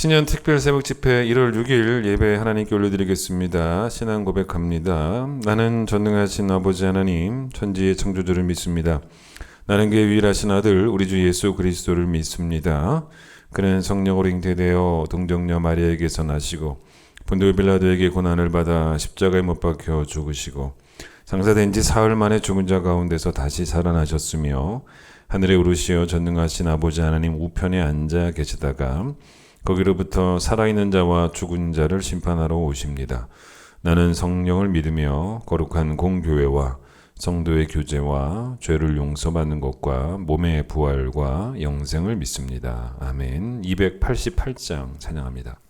신년 특별 새벽 집회 1월 6일 예배 하나님께 올려드리겠습니다. 신앙 고백합니다. 나는 전능하신 아버지 하나님, 천지의 창조주를 믿습니다. 나는 그의 유일하신 아들 우리 주 예수 그리스도를 믿습니다. 그는 성령으로 잉태되어 동정녀 마리아에게서 나시고 본디오 빌라도에게 고난을 받아 십자가에 못 박혀 죽으시고 장사된 지 사흘 만에 죽은 자 가운데서 다시 살아나셨으며 하늘에 오르시어 전능하신 아버지 하나님 우편에 앉아 계시다가 거기로부터 살아있는 자와 죽은 자를 심판하러 오십니다. 나는 성령을 믿으며 거룩한 공교회와 성도의 교제와 죄를 용서받는 것과 몸의 부활과 영생을 믿습니다. 아멘. 288장 찬양합니다.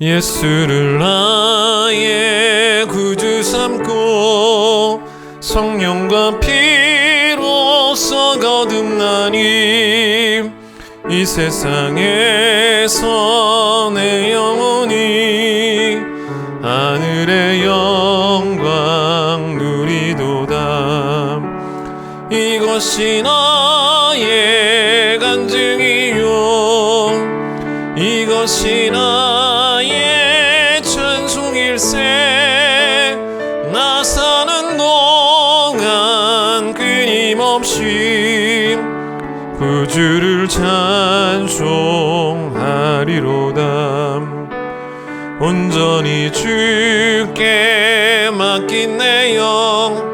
예수를 나의 구주 삼고 성령과 피로써 거듭나니 이 세상에서 내 영혼이 하늘의 영광 누리도다. 이것이 나의 간증이요 이것이 나의 찬송일세. 나 사는 동안 끊임없이 구주를 찬송하리로다. 온전히 주께 맡긴 내 영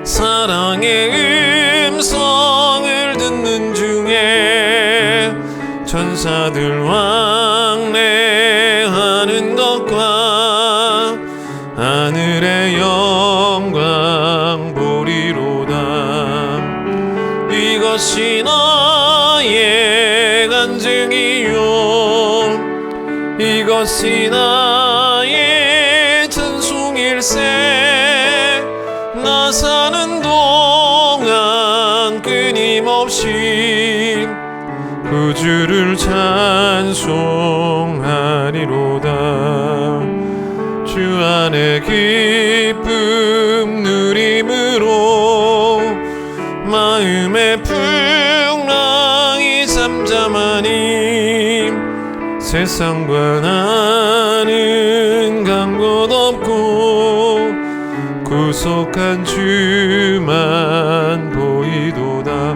사랑의 음성을 듣는 중에 천사들 왕래하는 것과 하늘의 영광 보리로다. 이것이 나의 간증이요 이것이 나의 찬송일세. 나 사는 동안 끊임없이 구주를 찬송하리로다. 주 안에 기쁨 누림으로 마음의 풍랑이 잠잠하니 세상과 나는 간 곳 없고 구속한 주만 보이도다.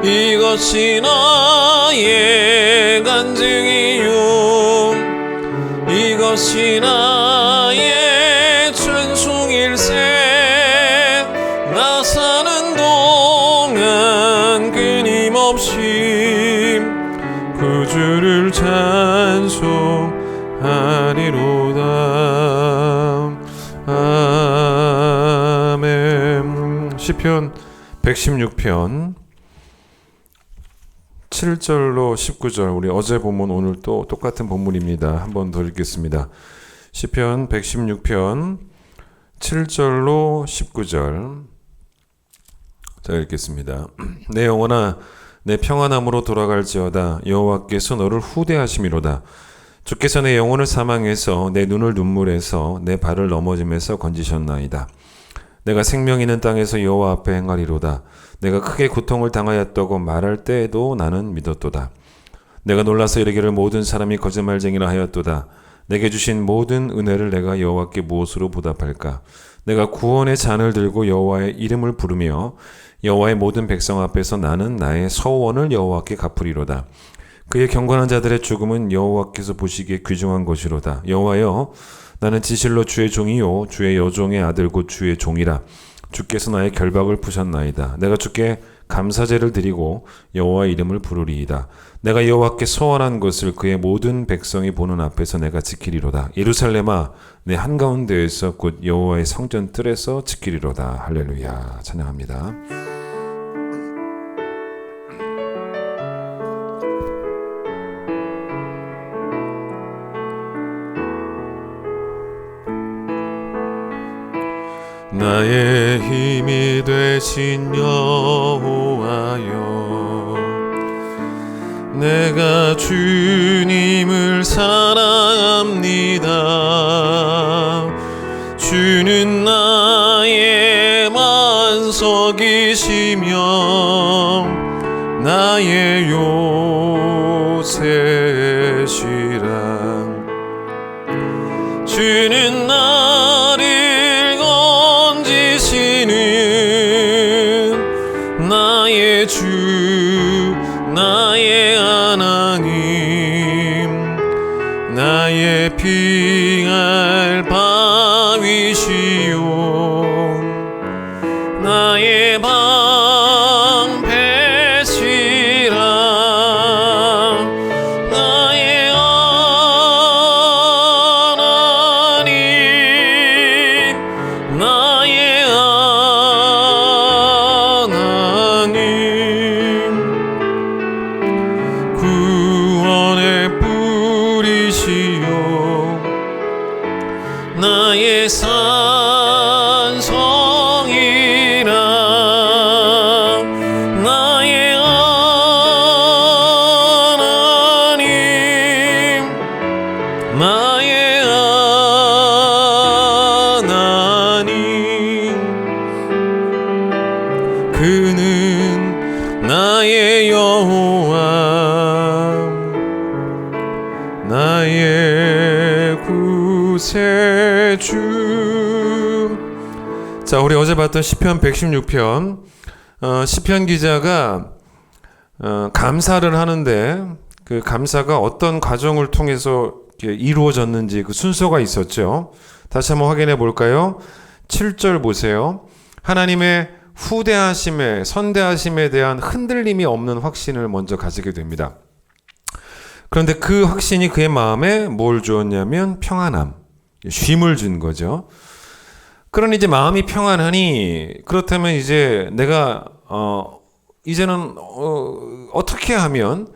이것이 나의 간증이요 이것이 나의 찬송일세. 나 사는 동안 끊임없이 구주를 찬송하리로다. 아멘. 시편 116편 7절로 19절, 우리 어제 본문 오늘 또 똑같은 본문입니다. 한 번 더 읽겠습니다. 시편 116편 7절로 19절 자 읽겠습니다. 내 영혼아 내 평안함으로 돌아갈지어다. 여호와께서 너를 후대하심이로다. 주께서 내 영혼을 사망해서 내 눈을 눈물에서 내 발을 넘어짐에서 건지셨나이다. 내가 생명 있는 땅에서 여호와 앞에 행하리로다. 내가 크게 고통을 당하였다고 말할 때에도 나는 믿었도다. 내가 놀라서 이르기를 모든 사람이 거짓말쟁이라 하였도다. 내게 주신 모든 은혜를 내가 여호와께 무엇으로 보답할까? 내가 구원의 잔을 들고 여호와의 이름을 부르며 여호와의 모든 백성 앞에서 나는 나의 서원을 여호와께 갚으리로다. 그의 경건한 자들의 죽음은 여호와께서 보시기에 귀중한 것이로다. 여호와여 나는 지실로 주의 종이요 주의 여종의 아들 곧 주의 종이라. 주께서 나의 결박을 푸셨나이다. 내가 주께 감사제를 드리고 여호와의 이름을 부르리이다. 내가 여호와께 서원한 것을 그의 모든 백성이 보는 앞에서 내가 지키리로다. 예루살렘아 내 한가운데에서 곧 여호와의 성전 뜰에서 지키리로다. 할렐루야. 찬양합니다. 나의 힘이 되신 여호와여 내가 주님을 사랑합니다. 주는 나의 만석이시며 나의 요새시라. 주는 나를 건지시는 나의 주 나의 하나님, 나의 피할 바위시요 나의 방패시라. 나의 하나님, 나의 하나님, 구원의 뿌리시요 나의 산성이라. 나의 하나님, 나의 하나님, 그는 나의 여호와 나의 구세주. 자, 우리 어제 봤던 시편 116편, 시편 기자가 감사를 하는데 그 감사가 어떤 과정을 통해서 이루어졌는지 그 순서가 있었죠. 다시 한번 확인해 볼까요? 7절 보세요. 하나님의 후대하심에, 선대하심에 대한 흔들림이 없는 확신을 먼저 가지게 됩니다. 그런데 그 확신이 그의 마음에 뭘 주었냐면 평안함, 쉼을 준 거죠. 그러니 이제 마음이 평안하니, 그렇다면 이제 내가 이제는 어떻게 하면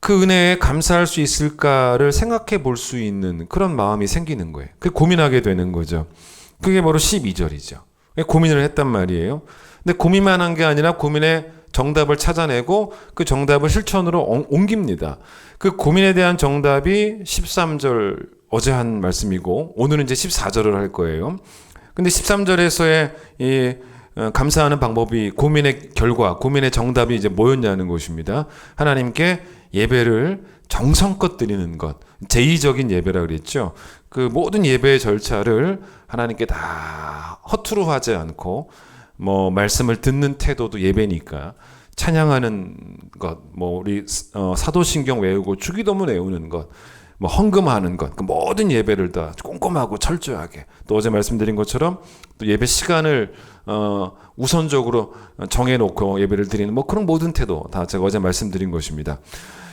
그 은혜에 감사할 수 있을까를 생각해 볼 수 있는 그런 마음이 생기는 거예요. 그게 고민하게 되는 거죠. 그게 바로 12절이죠. 고민을 했단 말이에요. 근데 고민만 한 게 아니라 고민의 정답을 찾아내고 그 정답을 실천으로 옮깁니다. 그 고민에 대한 정답이 13절 어제 한 말씀이고, 오늘은 이제 14절을 할 거예요. 근데 13절에서의 이 감사하는 방법이, 고민의 결과, 고민의 정답이 이제 뭐였냐는 것입니다. 하나님께 예배를 정성껏 드리는 것, 제의적인 예배라 그랬죠. 그 모든 예배의 절차를 하나님께 다 허투루 하지 않고, 뭐 말씀을 듣는 태도도 예배니까 찬양하는 것, 뭐 우리 사도신경 외우고 주기도문 외우는 것, 뭐 헌금하는 것, 그 모든 예배를 다 꼼꼼하고 철저하게, 또 어제 말씀드린 것처럼 또 예배 시간을 우선적으로 정해놓고 예배를 드리는 뭐 그런 모든 태도 다 제가 어제 말씀드린 것입니다.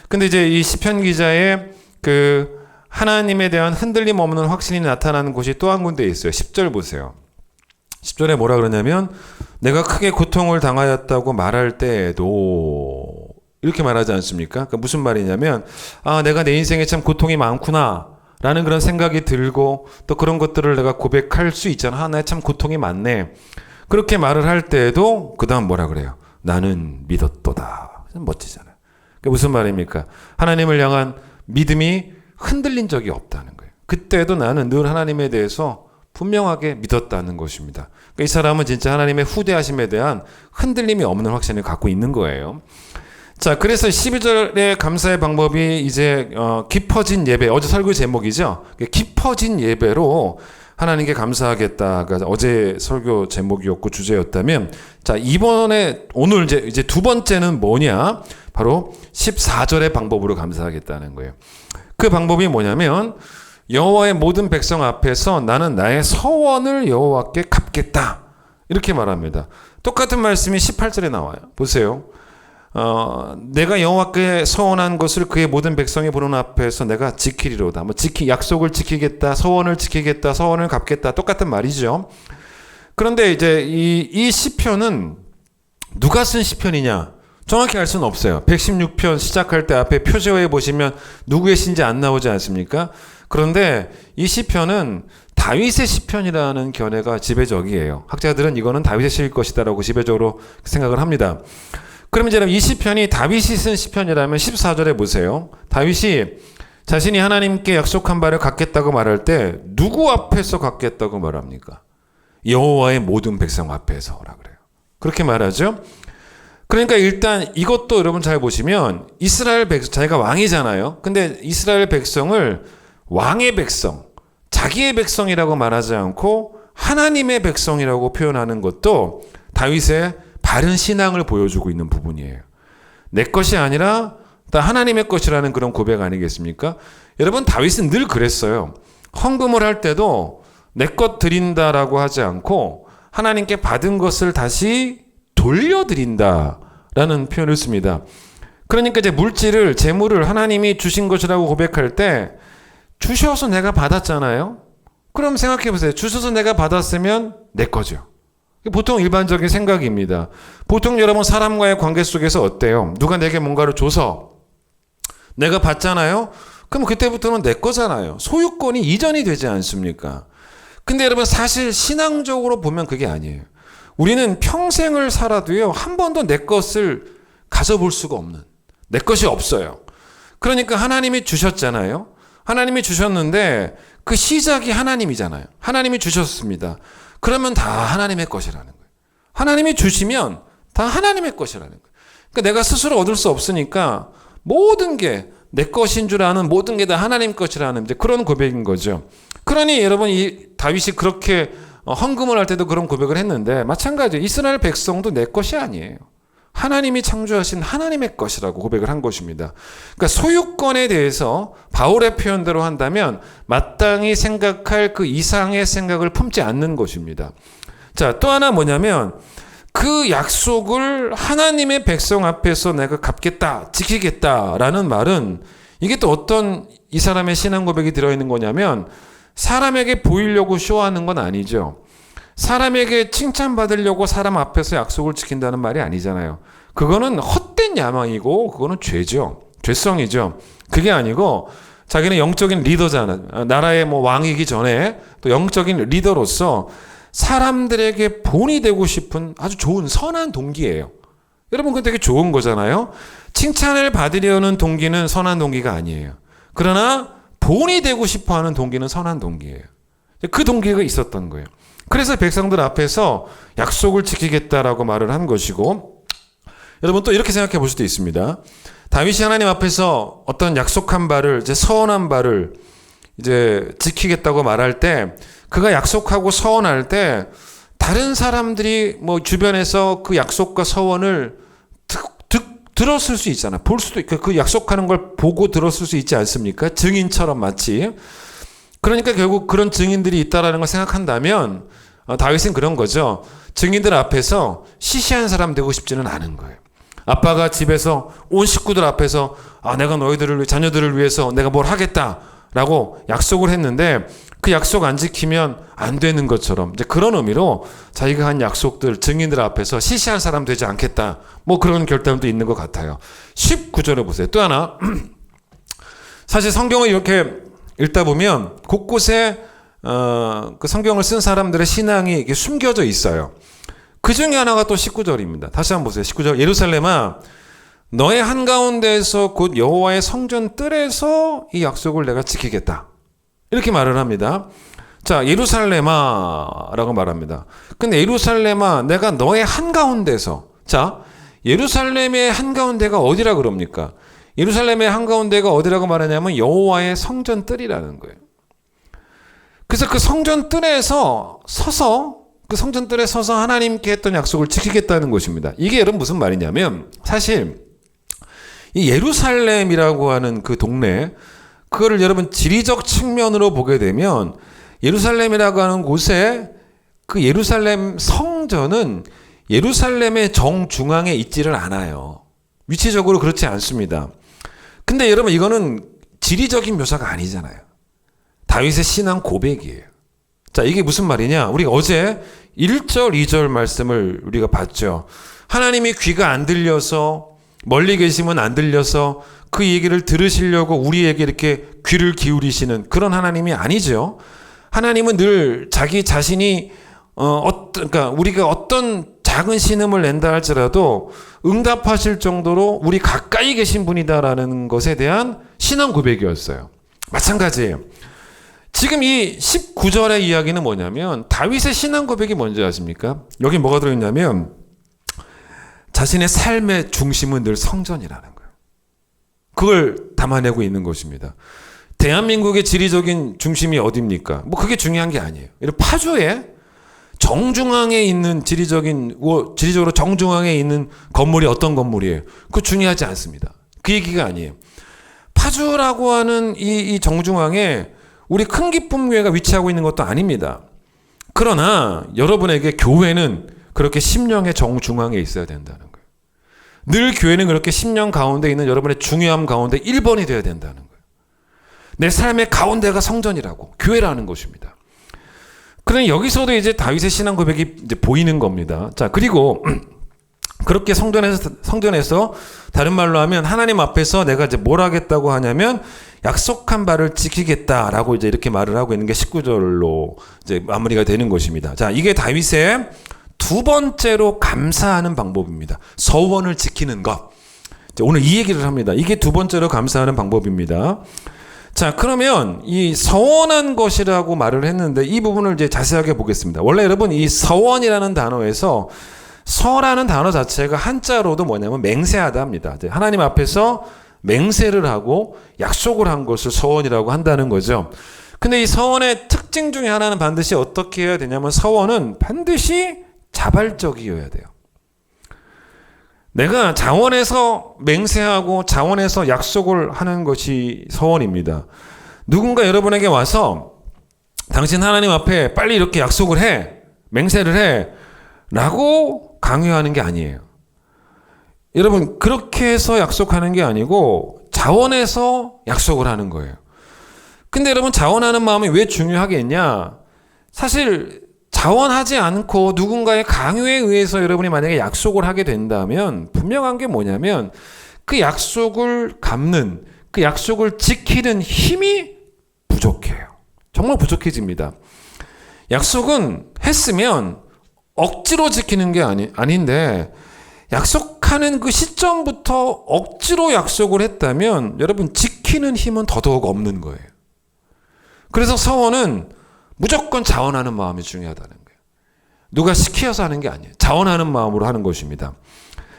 근데 이제 이 시편 기자의 그 하나님에 대한 흔들림 없는 확신이 나타나는 곳이 또 한 군데 있어요. 10절 보세요. 10절에 뭐라 그러냐면, 내가 크게 고통을 당하였다고 말할 때에도, 이렇게 말하지 않습니까? 그러니까 무슨 말이냐면, 내가 내 인생에 참 고통이 많구나 라는 그런 생각이 들고, 또 그런 것들을 내가 고백할 수 있잖아. 나 참 고통이 많네. 그렇게 말을 할 때에도 그 다음 뭐라 그래요? 나는 믿었도다. 멋지잖아요. 그게 무슨 말입니까? 하나님을 향한 믿음이 흔들린 적이 없다는 거예요. 그때도 나는 늘 하나님에 대해서 분명하게 믿었다는 것입니다. 그러니까 이 사람은 진짜 하나님의 후대하심에 대한 흔들림이 없는 확신을 갖고 있는 거예요. 자, 그래서 12절의 감사의 방법이 이제 깊어진 예배, 어제 설교 제목이죠. 깊어진 예배로 하나님께 감사하겠다가 어제 설교 제목이었고 주제였다면, 자, 이번에 오늘 이제 두 번째는 뭐냐? 바로 14절의 방법으로 감사하겠다는 거예요. 그 방법이 뭐냐면, 여호와의 모든 백성 앞에서 나는 나의 서원을 여호와께 갚겠다, 이렇게 말합니다. 똑같은 말씀이 18절에 나와요. 보세요. 내가 여호와께 서원한 것을 그의 모든 백성이 보는 앞에서 내가 지키리로다. 약속을 지키겠다, 서원을 지키겠다, 서원을 갚겠다, 똑같은 말이죠. 그런데 이제 이 시편은 누가 쓴 시편이냐? 정확히 알 수는 없어요. 116편 시작할 때 앞에 표제어에 보시면 누구의 시인지 안 나오지 않습니까? 그런데 이 시편은 다윗의 시편이라는 견해가 지배적이에요. 학자들은 이거는 다윗의 시일 것이다라고 지배적으로 생각을 합니다. 그럼 이제 이 시편이 다윗이 쓴 시편이라면 14절에 보세요. 다윗이 자신이 하나님께 약속한 바를 갖겠다고 말할 때 누구 앞에서 갖겠다고 말합니까? 여호와의 모든 백성 앞에서라 그래요. 그렇게 말하죠. 그러니까 일단 이것도 여러분 잘 보시면 이스라엘 백성, 자기가 왕이잖아요. 근데 이스라엘 백성을 왕의 백성, 자기의 백성이라고 말하지 않고 하나님의 백성이라고 표현하는 것도 다윗의 바른 신앙을 보여주고 있는 부분이에요. 내 것이 아니라 다 하나님의 것이라는 그런 고백 아니겠습니까? 여러분, 다윗은 늘 그랬어요. 헌금을 할 때도 내 것 드린다라고 하지 않고 하나님께 받은 것을 다시 돌려드린다라는 표현을 씁니다. 그러니까 이제 물질을, 재물을 하나님이 주신 것이라고 고백할 때 주셔서 내가 받았잖아요. 그럼 생각해 보세요. 주셔서 내가 받았으면 내 거죠. 보통 일반적인 생각입니다. 보통 여러분 사람과의 관계 속에서 어때요? 누가 내게 뭔가를 줘서 내가 받잖아요. 그럼 그때부터는 내 거잖아요. 소유권이 이전이 되지 않습니까? 근데 여러분 사실 신앙적으로 보면 그게 아니에요. 우리는 평생을 살아도요, 한 번도 내 것을 가져볼 수가 없는, 내 것이 없어요. 그러니까 하나님이 주셨잖아요. 하나님이 주셨는데 그 시작이 하나님이잖아요. 하나님이 주셨습니다. 그러면 다 하나님의 것이라는 거예요. 하나님이 주시면 다 하나님의 것이라는 거예요. 그러니까 내가 스스로 얻을 수 없으니까 모든 게 내 것인 줄 아는 모든 게 다 하나님 것이라는 이제 그런 고백인 거죠. 그러니 여러분 이 다윗이 그렇게 헌금을 할 때도 그런 고백을 했는데 마찬가지예요. 이스라엘 백성도 내 것이 아니에요. 하나님이 창조하신 하나님의 것이라고 고백을 한 것입니다. 그러니까 소유권에 대해서 바울의 표현대로 한다면 마땅히 생각할 그 이상의 생각을 품지 않는 것입니다. 자, 또 하나 뭐냐면 그 약속을 하나님의 백성 앞에서 내가 갚겠다, 지키겠다라는 말은 이게 또 어떤 이 사람의 신앙 고백이 들어있는 거냐면 사람에게 보이려고 쇼하는 건 아니죠. 사람에게 칭찬받으려고 사람 앞에서 약속을 지킨다는 말이 아니잖아요. 그거는 헛된 야망이고 그거는 죄죠. 죄성이죠. 그게 아니고 자기는 영적인 리더잖아. 나라의 뭐 왕이기 전에 또 영적인 리더로서 사람들에게 본이 되고 싶은 아주 좋은 선한 동기예요. 여러분 그건 되게 좋은 거잖아요. 칭찬을 받으려는 동기는 선한 동기가 아니에요. 그러나 본이 되고 싶어하는 동기는 선한 동기예요. 그 동기가 있었던 거예요. 그래서 백성들 앞에서 약속을 지키겠다라고 말을 한 것이고, 여러분 또 이렇게 생각해 볼 수도 있습니다. 다윗이 하나님 앞에서 어떤 약속한 바를, 이제 서원한 바를 이제 지키겠다고 말할 때, 그가 약속하고 서원할 때 다른 사람들이 뭐 주변에서 그 약속과 서원을 들었을 수 있잖아. 볼 수도 있고 그 약속하는 걸 보고 들었을 수 있지 않습니까? 증인처럼 마치. 그러니까 결국 그런 증인들이 있다라는 걸 생각한다면 다윗은 그런 거죠. 증인들 앞에서 시시한 사람 되고 싶지는 않은 거예요. 아빠가 집에서 온 식구들 앞에서 내가 너희들을, 자녀들을 위해서 내가 뭘 하겠다라고 약속을 했는데 그 약속 안 지키면 안 되는 것처럼 이제 그런 의미로 자기가 한 약속들 증인들 앞에서 시시한 사람 되지 않겠다. 뭐 그런 결단도 있는 것 같아요. 19절을 보세요. 또 하나. 사실 성경을 이렇게 읽다 보면 곳곳에 그 성경을 쓴 사람들의 신앙이 이렇게 숨겨져 있어요. 그 중에 하나가 또 19절입니다. 다시 한번 보세요. 19절. 예루살렘아, 너의 한가운데에서 곧 여호와의 성전 뜰에서 이 약속을 내가 지키겠다. 이렇게 말을 합니다. 자, 예루살렘아 라고 말합니다. 근데 예루살렘아, 내가 너의 한가운데서. 자, 예루살렘의 한가운데가 어디라 그럽니까? 예루살렘의 한가운데가 어디라고 말하냐면 여호와의 성전 뜰이라는 거예요. 그래서 그 성전 뜰에서 서서, 그 성전 뜰에 서서 하나님께 했던 약속을 지키겠다는 것입니다. 이게 여러분 무슨 말이냐면 사실 이 예루살렘이라고 하는 그 동네, 그거를 여러분 지리적 측면으로 보게 되면 예루살렘이라고 하는 곳에 그 예루살렘 성전은 예루살렘의 정중앙에 있지를 않아요. 위치적으로 그렇지 않습니다. 근데 여러분 이거는 지리적인 묘사가 아니잖아요. 다윗의 신앙 고백이에요. 자, 이게 무슨 말이냐? 우리가 어제 1절, 2절 말씀을 우리가 봤죠. 하나님이 귀가 안 들려서 멀리 계시면 안 들려서 그 얘기를 들으시려고 우리에게 이렇게 귀를 기울이시는 그런 하나님이 아니죠. 하나님은 늘 자기 자신이 그러니까 우리가 어떤 작은 신음을 낸다 할지라도 응답하실 정도로 우리 가까이 계신 분이다라는 것에 대한 신앙 고백이었어요. 마찬가지예요. 지금 이 19절의 이야기는 뭐냐면 다윗의 신앙 고백이 뭔지 아십니까? 여기 뭐가 들어있냐면 자신의 삶의 중심은 늘 성전이라는 거예요. 그걸 담아내고 있는 것입니다. 대한민국의 지리적인 중심이 어디입니까? 뭐 그게 중요한 게 아니에요. 이런 파주에 정중앙에 있는 지리적으로 정중앙에 있는 건물이 어떤 건물이에요? 그거 중요하지 않습니다. 그 얘기가 아니에요. 파주라고 하는 이 정중앙에 우리 큰 기쁨교회가 위치하고 있는 것도 아닙니다. 그러나 여러분에게 교회는 그렇게 심령의 정중앙에 있어야 된다는 거예요. 늘 교회는 그렇게 심령 가운데 있는 여러분의 중요함 가운데 1번이 되어야 된다는 거예요. 내 삶의 가운데가 성전이라고, 교회라는 것입니다. 그러니 여기서도 이제 다윗의 신앙 고백이 이제 보이는 겁니다. 자, 그리고 그렇게 성전에서 다른 말로 하면 하나님 앞에서 내가 이제 뭘 하겠다고 하냐면 약속한 바를 지키겠다라고 이제 이렇게 말을 하고 있는 게 19절로 이제 마무리가 되는 것입니다. 자, 이게 다윗의 두 번째로 감사하는 방법입니다. 서원을 지키는 것. 오늘 이 얘기를 합니다. 이게 두 번째로 감사하는 방법입니다. 자, 그러면 이 서원한 것이라고 말을 했는데 이 부분을 이제 자세하게 보겠습니다. 원래 여러분 이 서원이라는 단어에서 서라는 단어 자체가 한자로도 뭐냐면 맹세하다 합니다. 하나님 앞에서 맹세를 하고 약속을 한 것을 서원이라고 한다는 거죠. 근데 이 서원의 특징 중에 하나는 반드시 어떻게 해야 되냐면 서원은 반드시 자발적이어야 돼요. 내가 자원해서 맹세하고 자원해서 약속을 하는 것이 서원입니다. 누군가 여러분에게 와서 당신 하나님 앞에 빨리 이렇게 약속을 해, 맹세를 해 라고 강요하는 게 아니에요. 여러분 그렇게 해서 약속하는 게 아니고 자원해서 약속을 하는 거예요. 근데 여러분 자원하는 마음이 왜 중요하겠냐? 사실 자원하지 않고 누군가의 강요에 의해서 여러분이 만약에 약속을 하게 된다면 분명한 게 뭐냐면 그 약속을 갚는, 그 약속을 지키는 힘이 부족해요. 정말 부족해집니다. 약속은 했으면 억지로 지키는 게 아닌데 약속하는 그 시점부터 억지로 약속을 했다면 여러분 지키는 힘은 더더욱 없는 거예요. 그래서 서원은 무조건 자원하는 마음이 중요하다는 거예요. 누가 시켜서 하는 게 아니에요. 자원하는 마음으로 하는 것입니다.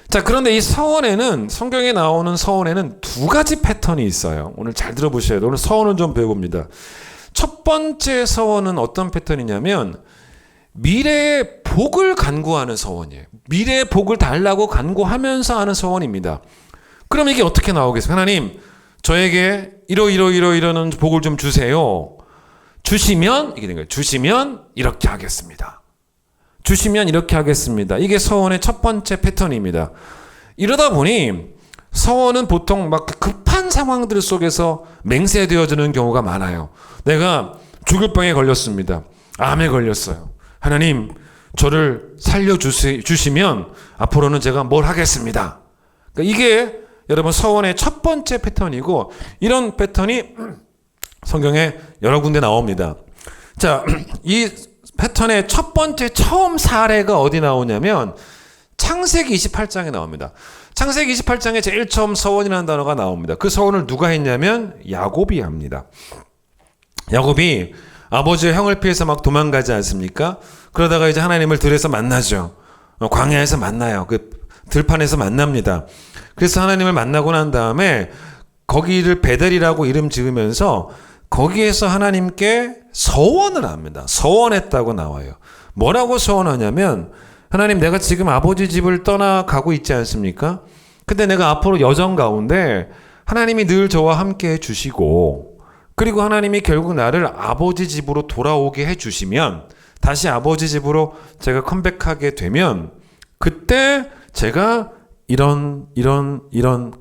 자, 그런데 이 서원에는, 성경에 나오는 서원에는 두 가지 패턴이 있어요. 오늘 잘 들어보셔야 돼요. 오늘 서원을 좀 배워봅니다. 첫 번째 서원은 어떤 패턴이냐면 미래의 복을 간구하는 서원이에요. 미래의 복을 달라고 간구하면서 하는 서원입니다. 그럼 이게 어떻게 나오겠어요? 하나님, 저에게 이러는 복을 좀 주세요. 주시면 이게 된 거예요. 주시면 이렇게 하겠습니다. 주시면 이렇게 하겠습니다. 이게 서원의 첫 번째 패턴입니다. 이러다 보니 서원은 보통 막 급한 상황들 속에서 맹세되어지는 경우가 많아요. 내가 죽을 병에 걸렸습니다. 암에 걸렸어요. 하나님, 저를 살려주시면 앞으로는 제가 뭘 하겠습니다. 그러니까 이게 여러분 서원의 첫 번째 패턴이고 이런 패턴이 성경에 여러 군데 나옵니다. 자, 이 패턴의 첫 번째 처음 사례가 어디 나오냐면 창세기 28장에 나옵니다. 창세기 28장에 제일 처음 서원이라는 단어가 나옵니다. 그 서원을 누가 했냐면 야곱이 합니다. 야곱이 아버지의 형을 피해서 막 도망가지 않습니까? 그러다가 이제 하나님을 들에서 만나죠. 광야에서 만나요. 그 들판에서 만납니다. 그래서 하나님을 만나고 난 다음에 거기를 베델이라고 이름 지으면서 거기에서 하나님께 서원을 합니다. 서원했다고 나와요. 뭐라고 서원하냐면 하나님, 내가 지금 아버지 집을 떠나가고 있지 않습니까? 근데 내가 앞으로 여정 가운데 하나님이 늘 저와 함께 해주시고 그리고 하나님이 결국 나를 아버지 집으로 돌아오게 해주시면 다시 아버지 집으로 제가 컴백하게 되면 그때 제가 이런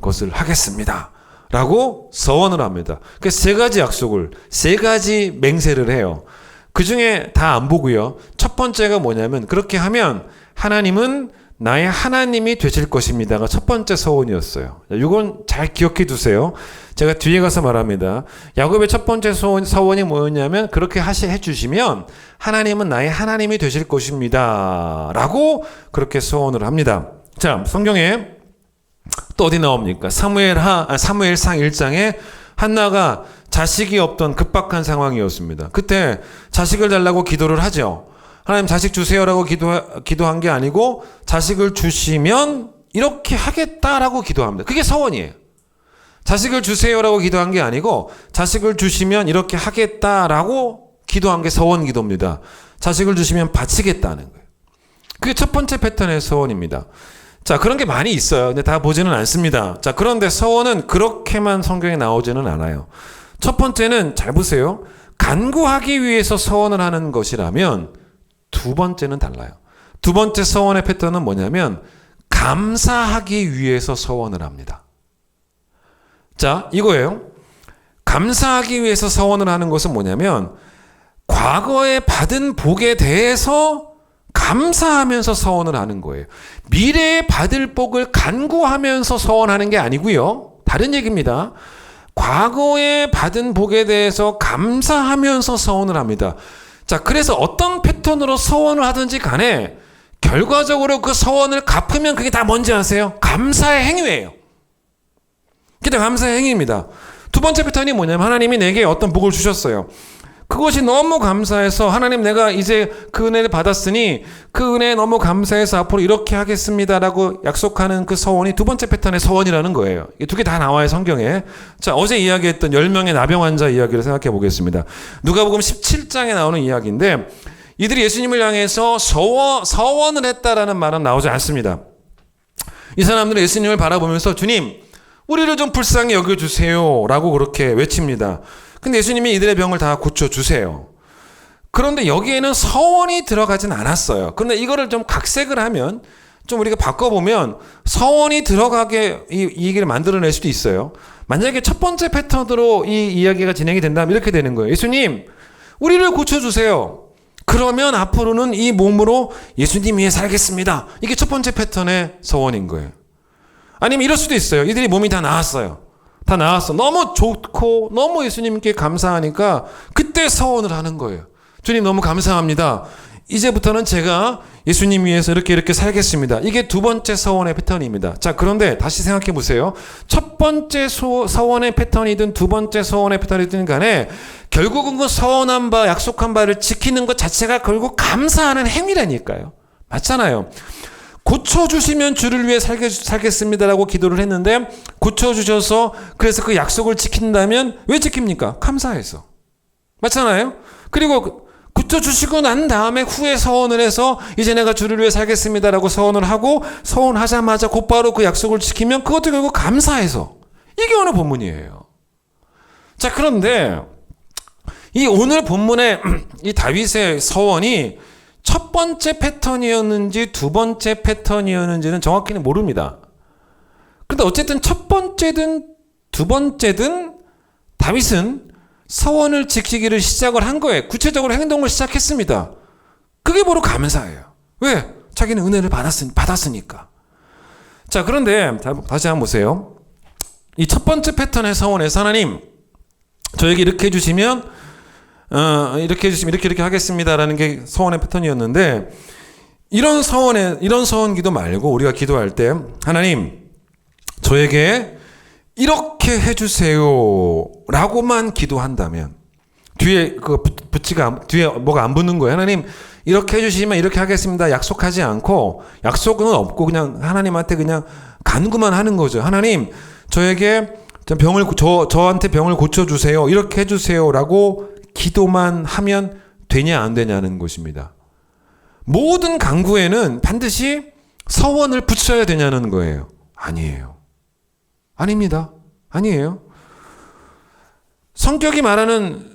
것을 하겠습니다. 라고 서원을 합니다. 그래서 세 가지 약속을, 세 가지 맹세를 해요. 그 중에 다 안 보고요. 첫 번째가 뭐냐면 그렇게 하면 하나님은 나의 하나님이 되실 것입니다가 첫 번째 서원이었어요. 이건 잘 기억해 두세요. 제가 뒤에 가서 말합니다. 야곱의 첫 번째 서원이 뭐였냐면 그렇게 해주시면 하나님은 나의 하나님이 되실 것입니다. 라고 그렇게 서원을 합니다. 자, 성경에 또 어디 나옵니까? 사무엘상 1장에 한나가 자식이 없던 급박한 상황이었습니다. 그때 자식을 달라고 기도를 하죠. 하나님 자식 주세요라고 기도한 게 아니고 자식을 주시면 이렇게 하겠다라고 기도합니다. 그게 서원이에요. 자식을 주세요라고 기도한 게 아니고 자식을 주시면 이렇게 하겠다라고 기도한 게 서원 기도입니다. 자식을 주시면 바치겠다는 거예요. 그게 첫 번째 패턴의 서원입니다. 자, 그런 게 많이 있어요. 근데 다 보지는 않습니다. 자, 그런데 서원은 그렇게만 성경에 나오지는 않아요. 첫 번째는 잘 보세요. 간구하기 위해서 서원을 하는 것이라면 두 번째는 달라요. 두 번째 서원의 패턴은 뭐냐면 감사하기 위해서 서원을 합니다. 자, 이거예요. 감사하기 위해서 서원을 하는 것은 뭐냐면 과거에 받은 복에 대해서 감사하면서 서원을 하는 거예요. 미래에 받을 복을 간구하면서 서원하는 게 아니고요. 다른 얘기입니다. 과거에 받은 복에 대해서 감사하면서 서원을 합니다. 자, 그래서 어떤 패턴으로 서원을 하든지 간에 결과적으로 그 서원을 갚으면 그게 다 뭔지 아세요? 감사의 행위예요. 그게 다 감사의 행위입니다. 두 번째 패턴이 뭐냐면 하나님이 내게 어떤 복을 주셨어요. 그것이 너무 감사해서 하나님 내가 이제 그 은혜를 받았으니 그 은혜에 너무 감사해서 앞으로 이렇게 하겠습니다라고 약속하는 그 서원이 두 번째 패턴의 서원이라는 거예요. 이 두 개 다 나와요, 성경에. 자, 어제 이야기했던 10명의 나병 환자 이야기를 생각해 보겠습니다. 누가복음 17장에 나오는 이야기인데 이들이 예수님을 향해서 서원을 했다라는 말은 나오지 않습니다. 이 사람들은 예수님을 바라보면서 주님, 우리를 좀 불쌍히 여겨주세요 라고 그렇게 외칩니다. 근데 예수님이 이들의 병을 다 고쳐주세요. 그런데 여기에는 서원이 들어가진 않았어요. 그런데 이거를 좀 각색을 하면 좀 우리가 바꿔보면 서원이 들어가게 이 얘기를 만들어낼 수도 있어요. 만약에 첫 번째 패턴으로 이 이야기가 진행이 된다면 이렇게 되는 거예요. 예수님, 우리를 고쳐주세요. 그러면 앞으로는 이 몸으로 예수님 위해 살겠습니다. 이게 첫 번째 패턴의 서원인 거예요. 아니면 이럴 수도 있어요. 이들이 몸이 다 나았어요. 다 나았어. 너무 좋고 너무 예수님께 감사하니까 그때 서원을 하는 거예요. 주님 너무 감사합니다. 이제부터는 제가 예수님 위해서 이렇게 살겠습니다. 이게 두 번째 서원의 패턴입니다. 자, 그런데 다시 생각해 보세요. 첫 번째 서원의 패턴이든 두 번째 서원의 패턴이든 간에 결국은 그 서원한 바, 약속한 바를 지키는 것 자체가 결국 감사하는 행위라니까요. 맞잖아요. 고쳐주시면 주를 위해 살겠습니다라고 기도를 했는데 고쳐주셔서 그래서 그 약속을 지킨다면 왜 지킵니까? 감사해서. 맞잖아요. 그리고 고쳐주시고 난 다음에 후에 서원을 해서 이제 내가 주를 위해 살겠습니다라고 서원을 하고 서원하자마자 곧바로 그 약속을 지키면 그것도 결국 감사해서. 이게 오늘 본문이에요. 자, 그런데 이 오늘 본문의 이 다윗의 서원이 첫 번째 패턴이었는지 두 번째 패턴이었는지는 정확히는 모릅니다. 그런데 어쨌든 첫 번째든 두 번째든 다윗은 서원을 지키기를 시작을 한 거예요. 구체적으로 행동을 시작했습니다. 그게 바로 감사예요. 왜? 자기는 은혜를 받았으니까. 자, 그런데 다시 한번 보세요. 이 첫 번째 패턴의 서원에서 하나님, 저에게 이렇게 해주시면 이렇게 해주시면 이렇게 하겠습니다라는 게 서원의 패턴이었는데 이런 서원 기도 말고 우리가 기도할 때 하나님 저에게 이렇게 해주세요 라고만 기도한다면 뒤에 뒤에 뭐가 안 붙는 거예요. 하나님 이렇게 해주시면 이렇게 하겠습니다 약속하지 않고 약속은 없고 그냥 하나님한테 그냥 간구만 하는 거죠. 하나님 저에게 저한테 병을 고쳐주세요 이렇게 해주세요 라고 기도만 하면 되냐 안 되냐는 것입니다. 모든 간구에는 반드시 서원을 붙여야 되냐는 거예요. 아니에요. 아닙니다. 아니에요. 성경이 말하는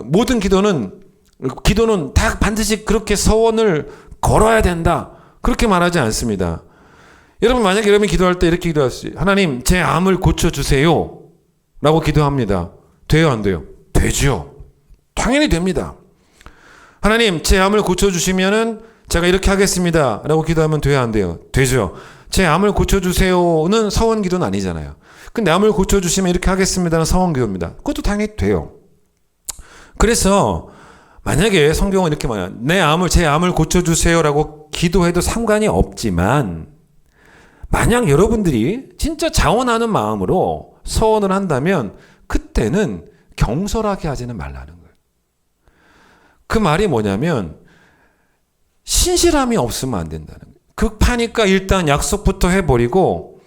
모든 기도는 다 반드시 그렇게 서원을 걸어야 된다. 그렇게 말하지 않습니다. 여러분 만약에 여러분이 기도할 때 이렇게 기도하세요. 하나님 제 암을 고쳐주세요 라고 기도합니다. 돼요 안 돼요? 되죠. 당연히 됩니다. 하나님 제 암을 고쳐주시면은 제가 이렇게 하겠습니다 라고 기도하면 돼요 안 돼요? 되죠. 제 암을 고쳐주세요는 서원 기도는 아니잖아요. 근데 암을 고쳐주시면 이렇게 하겠습니다는 서원 기도입니다. 그것도 당연히 돼요. 그래서 만약에 성경은 이렇게 말해요. 제 암을 고쳐주세요라고 기도해도 상관이 없지만 만약 여러분들이 진짜 자원하는 마음으로 서원을 한다면 그때는 경솔하게 하지는 말라는 거예요. 그 말이 뭐냐면 신실함이 없으면 안 된다는 거예요. 급하니까 일단 약속부터 해버리고,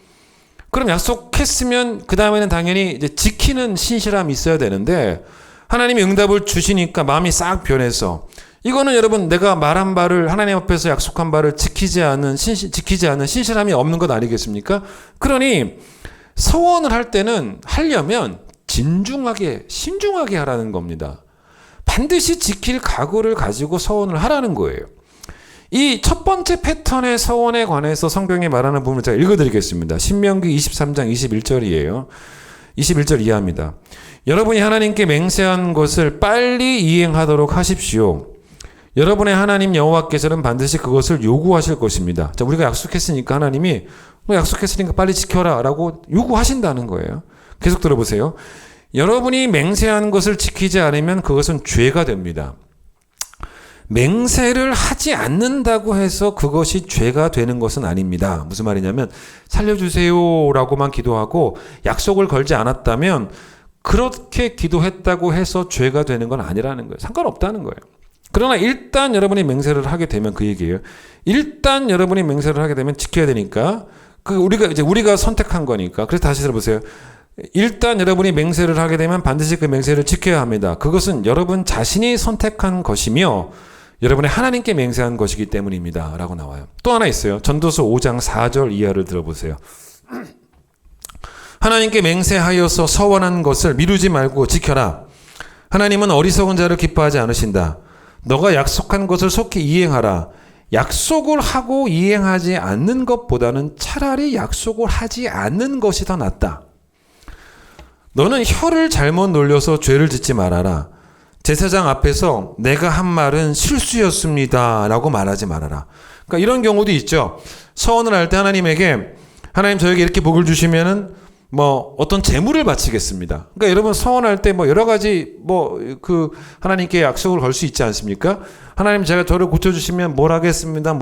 그럼 약속했으면 그 다음에는 당연히 이제 지키는 신실함이 있어야 되는데, 하나님이 응답을 주시니까 마음이 싹 변해서, 이거는 여러분 내가 말한 바를, 하나님 앞에서 약속한 바를 지키지 않은 신실함이 없는 것 아니겠습니까? 그러니 서원을 할 때는 하려면 진중하게 신중하게 하라는 겁니다. 반드시 지킬 각오를 가지고 서원을 하라는 거예요. 이 첫 번째 패턴의 서원에 관해서 성경이 말하는 부분을 제가 읽어드리겠습니다. 신명기 23장 21절이에요. 21절 이하입니다. 여러분이 하나님께 맹세한 것을 빨리 이행하도록 하십시오. 여러분의 하나님 여호와께서는 반드시 그것을 요구하실 것입니다. 자, 우리가 약속했으니까 하나님이 약속했으니까 빨리 지켜라 라고 요구하신다는 거예요. 계속 들어보세요. 여러분이 맹세한 것을 지키지 않으면 그것은 죄가 됩니다. 맹세를 하지 않는다고 해서 그것이 죄가 되는 것은 아닙니다. 무슨 말이냐면 살려주세요 라고만 기도하고 약속을 걸지 않았다면 그렇게 기도했다고 해서 죄가 되는 건 아니라는 거예요. 상관없다는 거예요. 그러나 일단 여러분이 맹세를 하게 되면 그 얘기예요. 일단 여러분이 맹세를 하게 되면 지켜야 되니까, 우리가 선택한 거니까. 그래서 다시 들어보세요. 일단 여러분이 맹세를 하게 되면 반드시 그 맹세를 지켜야 합니다. 그것은 여러분 자신이 선택한 것이며 여러분의 하나님께 맹세한 것이기 때문입니다. 라고 나와요. 또 하나 있어요. 전도서 5장 4절 이하를 들어보세요. 하나님께 맹세하여서 서원한 것을 미루지 말고 지켜라. 하나님은 어리석은 자를 기뻐하지 않으신다. 너가 약속한 것을 속히 이행하라. 약속을 하고 이행하지 않는 것보다는 차라리 약속을 하지 않는 것이 더 낫다. 너는 혀를 잘못 놀려서 죄를 짓지 말아라. 제사장 앞에서 내가 한 말은 실수였습니다 라고 말하지 말아라. 그러니까 이런 경우도 있죠. 서원을 할 때 하나님에게, 하나님 저에게 이렇게 복을 주시면은 어떤 재물을 바치겠습니다. 그러니까 여러분 서원할 때 여러 가지 하나님께 약속을 걸 수 있지 않습니까? 하나님 제가 저를 고쳐주시면 뭘 하겠습니다.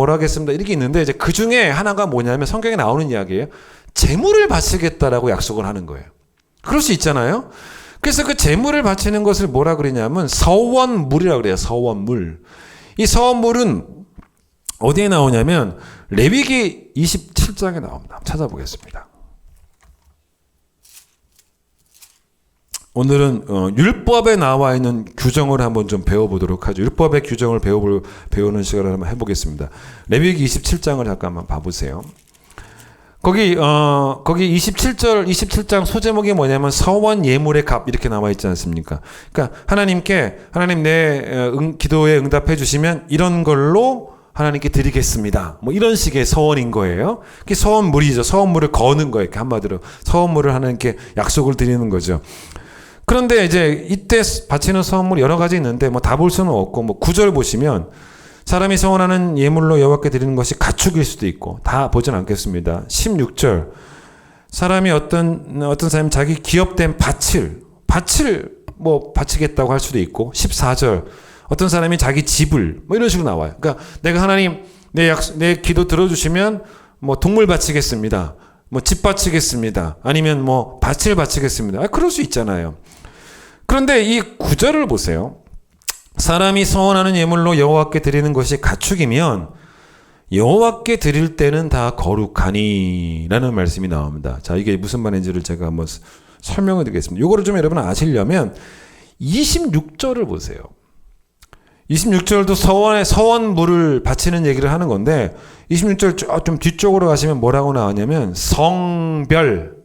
이렇게 있는데 이제 그 중에 하나가 뭐냐면 성경에 나오는 이야기예요. 재물을 바치겠다라고 약속을 하는 거예요. 그럴 수 있잖아요. 그래서 그 재물을 바치는 것을 뭐라 그러냐면 서원물이라고 그래요. 서원물. 이 서원물은 어디에 나오냐면 레위기 27장에 나옵니다. 찾아보겠습니다. 오늘은 율법에 나와 있는 규정을 한번 좀 배워보도록 하죠. 율법의 규정을 배우는 시간을 한번 해보겠습니다. 레위기 27장을 잠깐만 봐보세요. 거기 27장 소제목이 뭐냐면 서원 예물의 값 이렇게 나와 있지 않습니까? 그러니까 하나님 내 기도에 응답해 주시면 이런 걸로 하나님께 드리겠습니다. 이런 식의 서원인 거예요. 그게 서원물이죠. 서원물을 거는 거예요. 이렇게 한마디로 서원물을 하나님께 약속을 드리는 거죠. 그런데 이제 이때 바치는 서원물이 여러 가지 있는데 다 볼 수는 없고 9절 보시면 사람이 서원하는 예물로 여호와께 드리는 것이 가축일 수도 있고 다 보진 않겠습니다. 16절 사람이 어떤 사람이 자기 기업된 밭을 바치겠다고 할 수도 있고 14절 어떤 사람이 자기 집을 이런 식으로 나와요. 그러니까 내가 하나님 내 기도 들어주시면 동물 바치겠습니다. 집 바치겠습니다. 아니면 밭을 바치겠습니다. 그럴 수 있잖아요. 그런데 이 9절을 보세요. 사람이 서원하는 예물로 여호와께 드리는 것이 가축이면 여호와께 드릴 때는 다 거룩하니 라는 말씀이 나옵니다. 자, 이게 무슨 말인지를 제가 한번 설명을 드리겠습니다. 이거를 좀 여러분 아시려면 26절을 보세요. 26절도 서원물을 바치는 얘기를 하는 건데 26절 좀 뒤쪽으로 가시면 뭐라고 나오냐면 성별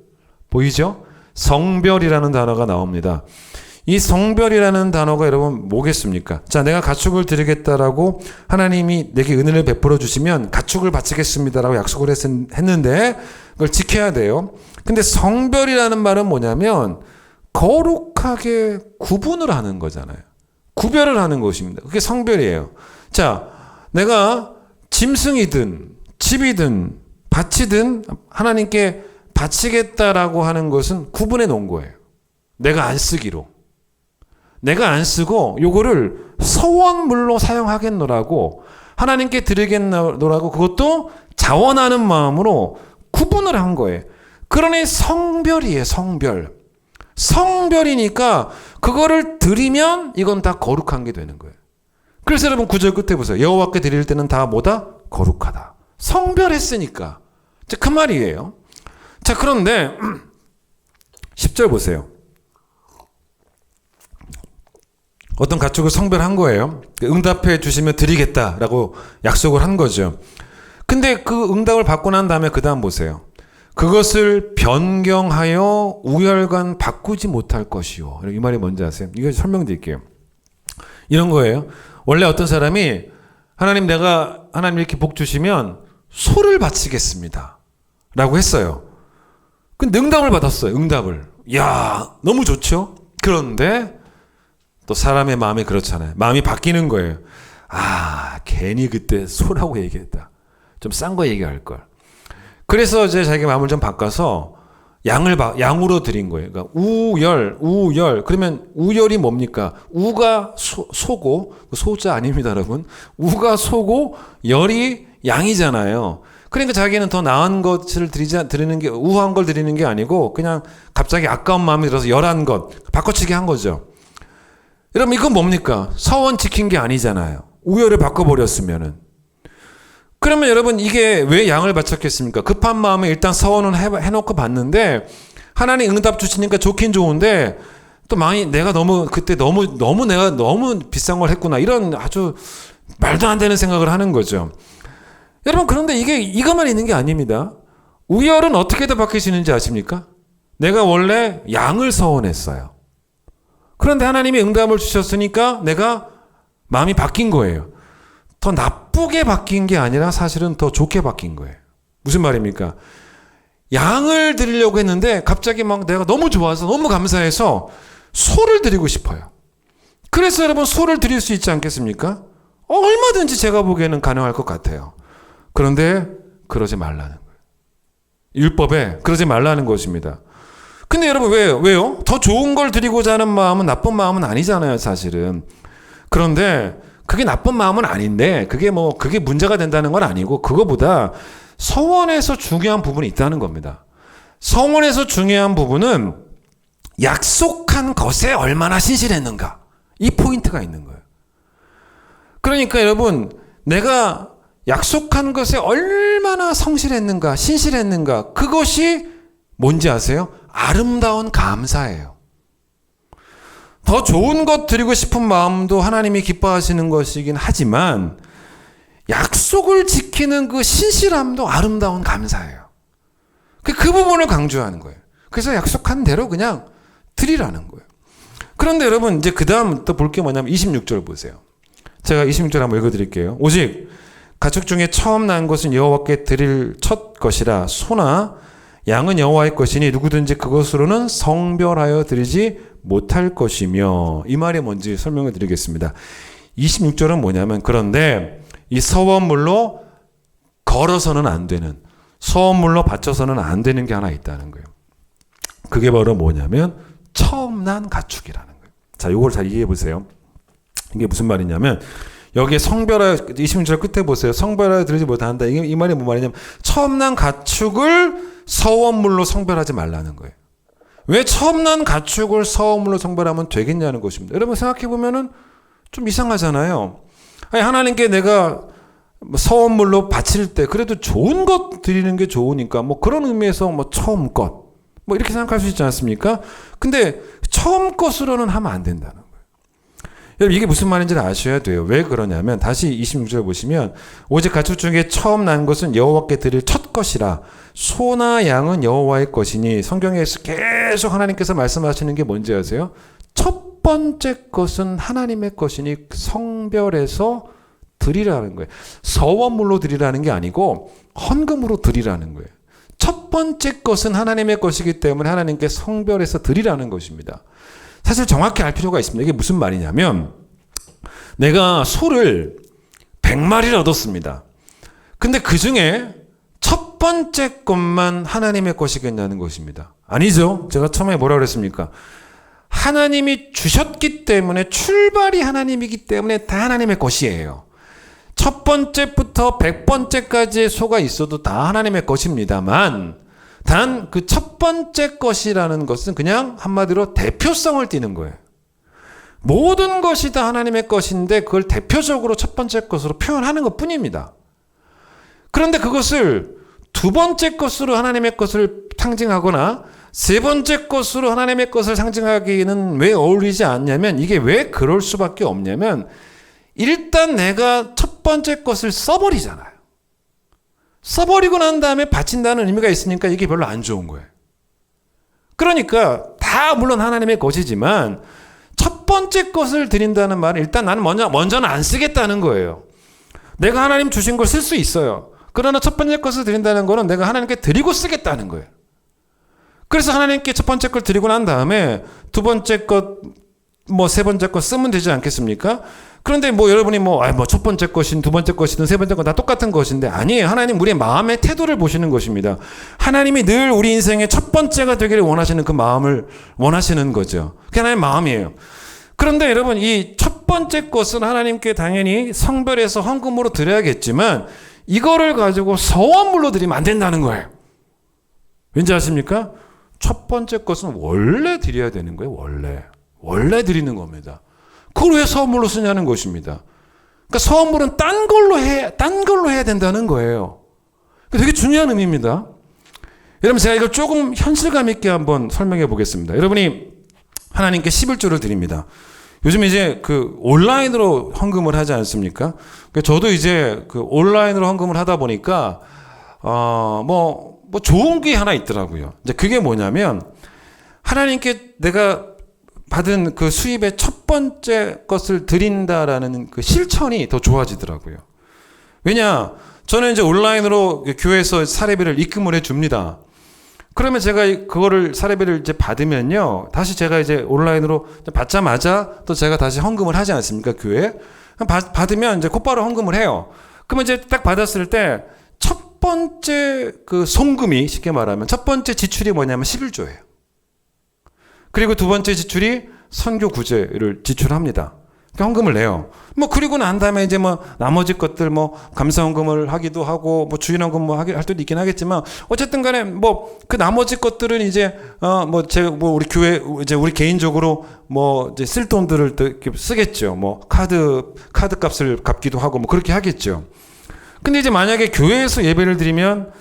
보이죠? 성별이라는 단어가 나옵니다. 이 성별이라는 단어가 여러분 뭐겠습니까? 자, 내가 가축을 드리겠다라고 하나님이 내게 은혜를 베풀어 주시면 가축을 바치겠습니다라고 약속을 했는데 그걸 지켜야 돼요. 근데 성별이라는 말은 뭐냐면 거룩하게 구분을 하는 거잖아요. 구별을 하는 것입니다. 그게 성별이에요. 자, 내가 짐승이든 집이든 밭이든 하나님께 바치겠다라고 하는 것은 구분해 놓은 거예요. 내가 안 쓰기로. 내가 안 쓰고 요거를 서원물로 사용하겠노라고 하나님께 드리겠노라고 그것도 자원하는 마음으로 구분을 한 거예요. 그러니 성별이에요. 성별. 성별이니까 그거를 드리면 이건 다 거룩한 게 되는 거예요. 그래서 여러분 9절 끝에 보세요. 여호와께 드릴 때는 다 뭐다? 거룩하다. 성별했으니까. 그 말이에요. 자, 그런데 10절 보세요. 어떤 가축을 성별한 거예요. 응답해 주시면 드리겠다라고 약속을 한 거죠. 근데 그 응답을 받고 난 다음에 그 다음 보세요. 그것을 변경하여 우열간 바꾸지 못할 것이요. 이 말이 뭔지 아세요? 이거 설명드릴게요. 이런 거예요. 원래 어떤 사람이 하나님 이렇게 복 주시면 소를 바치겠습니다 라고 했어요. 근데 응답을 받았어요. 응답을. 이야, 너무 좋죠? 그런데 또 사람의 마음이 그렇잖아요. 마음이 바뀌는 거예요. 아, 괜히 그때 소라고 얘기했다. 좀 싼 거 얘기할 걸. 그래서 이제 자기 마음을 좀 바꿔서 양으로 드린 거예요. 그러니까 우열. 그러면 우열이 뭡니까? 우가 소고, 소자 아닙니다, 여러분. 우가 소고, 열이 양이잖아요. 그러니까 자기는 더 나은 것을 드리는 게, 우한 걸 드리는 게 아니고, 그냥 갑자기 아까운 마음이 들어서 열한 것, 바꿔치기 한 거죠. 여러분, 이건 뭡니까? 서원 지킨 게 아니잖아요. 우열을 바꿔버렸으면은. 그러면 여러분 이게 왜 양을 바쳤겠습니까? 급한 마음에 일단 서원은 해놓고 봤는데 하나님 응답 주시니까 좋긴 좋은데 또 내가 그때 내가 너무 비싼 걸 했구나 이런 아주 말도 안 되는 생각을 하는 거죠. 여러분 그런데 이것만 있는 게 아닙니다. 우열은 어떻게든 바뀌시는지 아십니까? 내가 원래 양을 서원했어요. 그런데 하나님이 응답을 주셨으니까 내가 마음이 바뀐 거예요. 더 나쁘게 바뀐 게 아니라 사실은 더 좋게 바뀐 거예요. 무슨 말입니까? 양을 드리려고 했는데 갑자기 막 내가 너무 좋아서 너무 감사해서 소를 드리고 싶어요. 그래서 여러분 소를 드릴 수 있지 않겠습니까? 얼마든지 제가 보기에는 가능할 것 같아요. 그런데 그러지 말라는 거예요. 율법에 그러지 말라는 것입니다. 근데 여러분 왜요? 더 좋은 걸 드리고자 하는 마음은 나쁜 마음은 아니잖아요, 사실은. 그런데 그게 나쁜 마음은 아닌데 그게 문제가 된다는 건 아니고 그거보다 서원에서 중요한 부분이 있다는 겁니다. 서원에서 중요한 부분은 약속한 것에 얼마나 신실했는가. 이 포인트가 있는 거예요. 그러니까 여러분 내가 약속한 것에 얼마나 성실했는가, 신실했는가 그것이 뭔지 아세요? 아름다운 감사예요. 더 좋은 것 드리고 싶은 마음도 하나님이 기뻐하시는 것이긴 하지만 약속을 지키는 그 신실함도 아름다운 감사예요. 그 부분을 강조하는 거예요. 그래서 약속한 대로 그냥 드리라는 거예요. 그런데 여러분 이제 그 다음 또 볼 게 뭐냐면 26절 보세요. 제가 26절 한번 읽어드릴게요. 오직 가축 중에 처음 난 것은 여호와께 드릴 첫 것이라 소나 양은 여호와의 것이니 누구든지 그것으로는 성별하여 드리지 못할 것이며 이 말이 뭔지 설명을 드리겠습니다. 26절은 뭐냐면 그런데 이 서원물로 걸어서는 안 되는 서원물로 바쳐서는 안 되는 게 하나 있다는 거예요. 그게 바로 뭐냐면 처음 난 가축이라는 거예요. 자, 이걸 잘 이해해 보세요. 이게 무슨 말이냐면 여기에 성별하여 26절 끝에 보세요. 성별하여 드리지 못한다. 이 말이 뭔 말이냐면 처음 난 가축을 서원물로 성별하지 말라는 거예요. 왜 처음 난 가축을 서원물로 성별하면 되겠냐는 것입니다. 여러분 생각해 보면은 좀 이상하잖아요. 아니, 하나님께 내가 서원물로 바칠 때 그래도 좋은 것 드리는 게 좋으니까 그런 의미에서 처음 것 이렇게 생각할 수 있지 않습니까? 근데 처음 것으로는 하면 안 된다는 거예요. 여러분 이게 무슨 말인지를 아셔야 돼요. 왜 그러냐면 다시 26절 보시면 오직 가축 중에 처음 난 것은 여호와께 드릴 첫 것이라 소나 양은 여호와의 것이니 성경에서 계속 하나님께서 말씀하시는 게 뭔지 아세요? 첫 번째 것은 하나님의 것이니 성별해서 드리라는 거예요. 서원물로 드리라는 게 아니고 헌금으로 드리라는 거예요. 첫 번째 것은 하나님의 것이기 때문에 하나님께 성별해서 드리라는 것입니다. 사실 정확히 알 필요가 있습니다. 이게 무슨 말이냐면 내가 소를 100마리를 얻었습니다. 근데 그 중에 첫 번째 것만 하나님의 것이겠냐는 것입니다. 아니죠. 제가 처음에 뭐라고 그랬습니까? 하나님이 주셨기 때문에 출발이 하나님이기 때문에 다 하나님의 것이에요. 첫 번째부터 100번째까지의 소가 있어도 다 하나님의 것입니다만 단 그 첫 번째 것이라는 것은 그냥 한마디로 대표성을 띠는 거예요. 모든 것이 다 하나님의 것인데 그걸 대표적으로 첫 번째 것으로 표현하는 것 뿐입니다. 그런데 그것을 두 번째 것으로 하나님의 것을 상징하거나 세 번째 것으로 하나님의 것을 상징하기는 왜 어울리지 않냐면 이게 왜 그럴 수밖에 없냐면 일단 내가 첫 번째 것을 써버리잖아요. 써버리고 난 다음에 바친다는 의미가 있으니까 이게 별로 안 좋은 거예요. 그러니까 다 물론 하나님의 것이지만 첫 번째 것을 드린다는 말은 일단 나는 먼저는 안 쓰겠다는 거예요. 내가 하나님 주신 걸 쓸 수 있어요. 그러나 첫 번째 것을 드린다는 거는 내가 하나님께 드리고 쓰겠다는 거예요. 그래서 하나님께 첫 번째 걸 드리고 난 다음에 두 번째 것, 세 번째 것 쓰면 되지 않겠습니까? 그런데 여러분이 첫 번째 것이든 두 번째 것이든 세 번째 것 다 똑같은 것인데 아니에요. 하나님 우리의 마음의 태도를 보시는 것입니다. 하나님이 늘 우리 인생의 첫 번째가 되기를 원하시는 그 마음을 원하시는 거죠. 그게 하나님의 마음이에요. 그런데 여러분 이 첫 번째 것은 하나님께 당연히 성별해서 헌금으로 드려야겠지만 이거를 가지고 서원물로 드리면 안 된다는 거예요. 왠지 아십니까? 첫 번째 것은 원래 드려야 되는 거예요. 원래 드리는 겁니다. 그걸 왜 서원물로 쓰냐는 것입니다. 그러니까 서원물은 딴 걸로 해야 된다는 거예요. 되게 중요한 의미입니다. 여러분 제가 이걸 조금 현실감 있게 한번 설명해 보겠습니다. 여러분이 하나님께 11조를 드립니다. 요즘 이제 온라인으로 헌금을 하지 않습니까? 저도 이제 온라인으로 헌금을 하다 보니까 좋은 게 하나 있더라고요. 이제 그게 뭐냐면 하나님께 내가 받은 그 수입의 첫 번째 것을 드린다라는 그 실천이 더 좋아지더라고요. 왜냐? 저는 이제 온라인으로 교회에서 사례비를 입금을 해 줍니다. 그러면 제가 그거를 사례비를 이제 받으면요. 다시 제가 이제 온라인으로 받자마자 또 제가 다시 헌금을 하지 않습니까? 교회에. 받으면 이제 곧바로 헌금을 해요. 그러면 이제 딱 받았을 때 첫 번째 그 송금이 쉽게 말하면 첫 번째 지출이 뭐냐면 11조예요. 그리고 두 번째 지출이 선교 구제를 지출합니다. 헌금을 내요. 그리고 난 다음에 이제 나머지 것들 감사 헌금을 하기도 하고 주인 헌금 할 때도 있긴 하겠지만 어쨌든 간에 그 나머지 것들은 이제 우리 교회 이제 우리 개인적으로 이제 쓸 돈들을 또 이렇게 쓰겠죠. 카드 값을 갚기도 하고 그렇게 하겠죠. 근데 이제 만약에 교회에서 예배를 드리면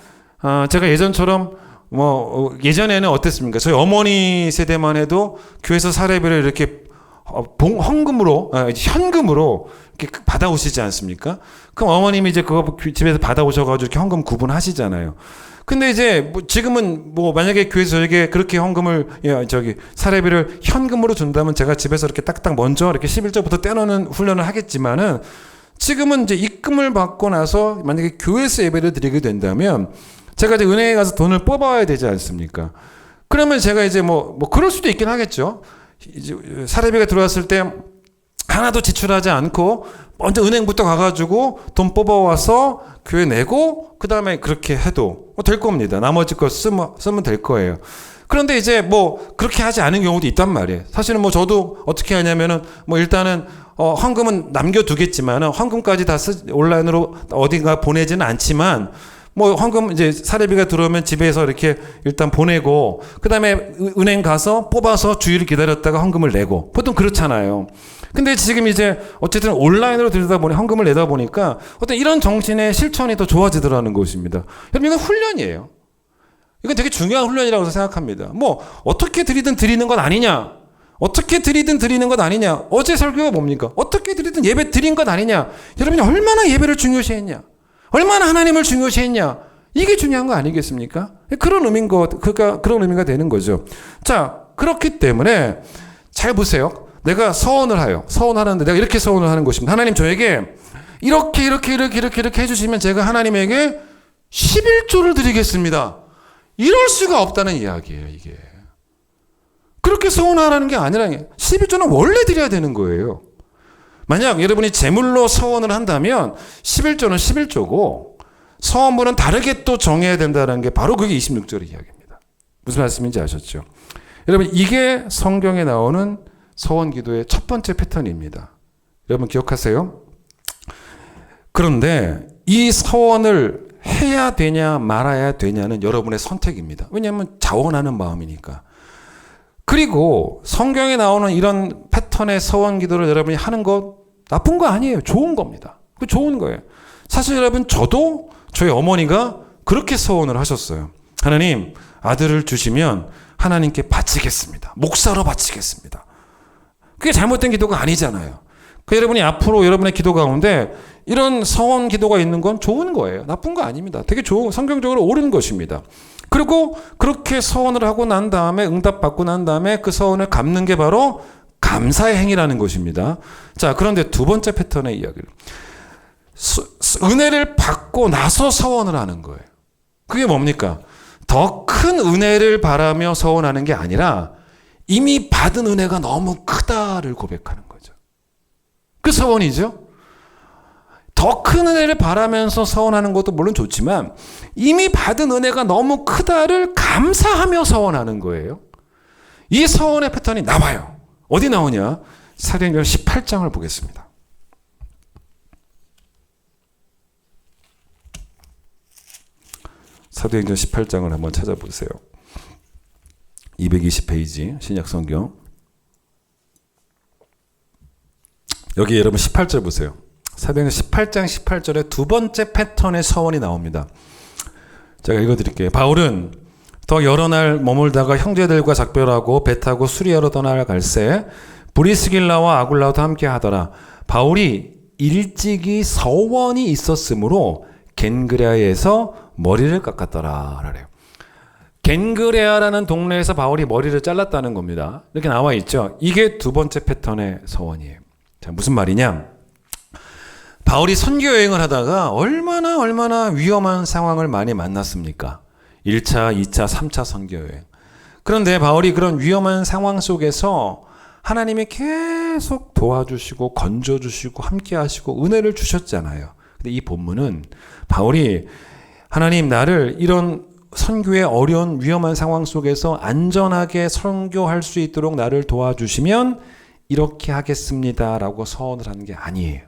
제가 예전처럼 예전에는 어땠습니까? 저희 어머니 세대만 해도 교회에서 사례비를 이렇게 헌금으로, 현금으로 이렇게 받아오시지 않습니까? 그럼 어머님이 이제 그거 집에서 받아오셔가지고 이렇게 헌금 구분하시잖아요. 근데 이제 지금은 만약에 교회에서 저에게 그렇게 헌금을, 사례비를 현금으로 준다면 제가 집에서 이렇게 딱딱 먼저 이렇게 11조부터 떼놓는 훈련을 하겠지만은 지금은 이제 입금을 받고 나서 만약에 교회에서 예배를 드리게 된다면 제가 이제 은행에 가서 돈을 뽑아야 되지 않습니까? 그러면 제가 이제 그럴 수도 있긴 하겠죠. 이제 사례비가 들어왔을 때 하나도 지출하지 않고 먼저 은행부터 가가지고 돈 뽑아와서 교회 내고 그 다음에 그렇게 해도 될 겁니다. 나머지 거 쓰면 될 거예요. 그런데 이제 그렇게 하지 않은 경우도 있단 말이에요. 사실은 저도 어떻게 하냐면은 일단은 헌금은 남겨두겠지만은 헌금까지 다 온라인으로 어딘가 보내지는 않지만 헌금 이제 사례비가 들어오면 집에서 이렇게 일단 보내고 그다음에 은행 가서 뽑아서 주일을 기다렸다가 헌금을 내고 보통 그렇잖아요. 근데 지금 이제 어쨌든 온라인으로 들다 보니 헌금을 내다 보니까 어떤 이런 정신의 실천이 더 좋아지더라는 것입니다. 여러분 이건 훈련이에요. 이건 되게 중요한 훈련이라고 생각합니다. 어떻게 드리든 드리는 것 아니냐? 어떻게 드리든 드리는 것 아니냐? 어제 설교가 뭡니까? 어떻게 드리든 예배 드린 것 아니냐? 여러분이 얼마나 예배를 중요시했냐? 얼마나 하나님을 중요시했냐? 이게 중요한 거 아니겠습니까? 그런 의미가 되는 거죠. 자, 그렇기 때문에 잘 보세요. 내가 서원하는데 내가 이렇게 서원을 하는 것입니다. 하나님 저에게 이렇게 해주시면 제가 하나님에게 11조를 드리겠습니다. 이럴 수가 없다는 이야기예요, 이게. 그렇게 서원하라는 게 아니라 11조는 원래 드려야 되는 거예요. 만약 여러분이 제물로 서원을 한다면 11조는 11조고 서원물은 다르게 또 정해야 된다는 게 바로 그게 26절의 이야기입니다. 무슨 말씀인지 아셨죠? 여러분 이게 성경에 나오는 서원 기도의 첫 번째 패턴입니다. 여러분 기억하세요? 그런데 이 서원을 해야 되냐 말아야 되냐는 여러분의 선택입니다. 왜냐하면 자원하는 마음이니까. 그리고 성경에 나오는 이런 패턴의 서원 기도를 여러분이 하는 것 나쁜 거 아니에요. 좋은 겁니다. 그 좋은 거예요. 사실 여러분 저도 저희 어머니가 그렇게 서원을 하셨어요. 하나님 아들을 주시면 하나님께 바치겠습니다. 목사로 바치겠습니다. 그게 잘못된 기도가 아니잖아요. 그 여러분이 앞으로 여러분의 기도 가운데 이런 서원 기도가 있는 건 좋은 거예요. 나쁜 거 아닙니다. 되게 좋은 성경적으로 옳은 것입니다. 그리고 그렇게 서원을 하고 난 다음에 응답받고 난 다음에 그 서원을 갚는 게 바로 감사의 행위라는 것입니다. 자, 그런데 두 번째 패턴의 이야기를 은혜를 받고 나서 서원을 하는 거예요. 그게 뭡니까? 더 큰 은혜를 바라며 서원하는 게 아니라 이미 받은 은혜가 너무 크다를 고백하는 거죠. 그 서원이죠. 더 큰 은혜를 바라면서 서원하는 것도 물론 좋지만 이미 받은 은혜가 너무 크다를 감사하며 서원하는 거예요. 이 서원의 패턴이 나와요. 어디 나오냐? 사도행전 18장을 보겠습니다. 사도행전 18장을 한번 찾아보세요. 220페이지 신약성경. 여기 여러분 18절 보세요. 사도행전 18장 18절에 두 번째 패턴의 서원이 나옵니다. 제가 읽어드릴게요. 바울은 더 여러 날 머물다가 형제들과 작별하고 배 타고 수리아로 떠날 갈새 브리스길라와 아굴라도 함께 하더라. 바울이 일찍이 서원이 있었으므로 겐그레아에서 머리를 깎았더라. 그래요. 겐그레아라는 동네에서 바울이 머리를 잘랐다는 겁니다. 이렇게 나와 있죠. 이게 두 번째 패턴의 서원이에요. 자, 무슨 말이냐? 바울이 선교 여행을 하다가 얼마나 위험한 상황을 많이 만났습니까? 1차, 2차, 3차 선교 여행. 그런데 바울이 그런 위험한 상황 속에서 하나님이 계속 도와주시고 건져주시고 함께 하시고 은혜를 주셨잖아요. 근데 이 본문은 바울이 하나님 나를 이런 선교의 어려운 위험한 상황 속에서 안전하게 선교할 수 있도록 나를 도와주시면 이렇게 하겠습니다라고 서원을 하는 게 아니에요.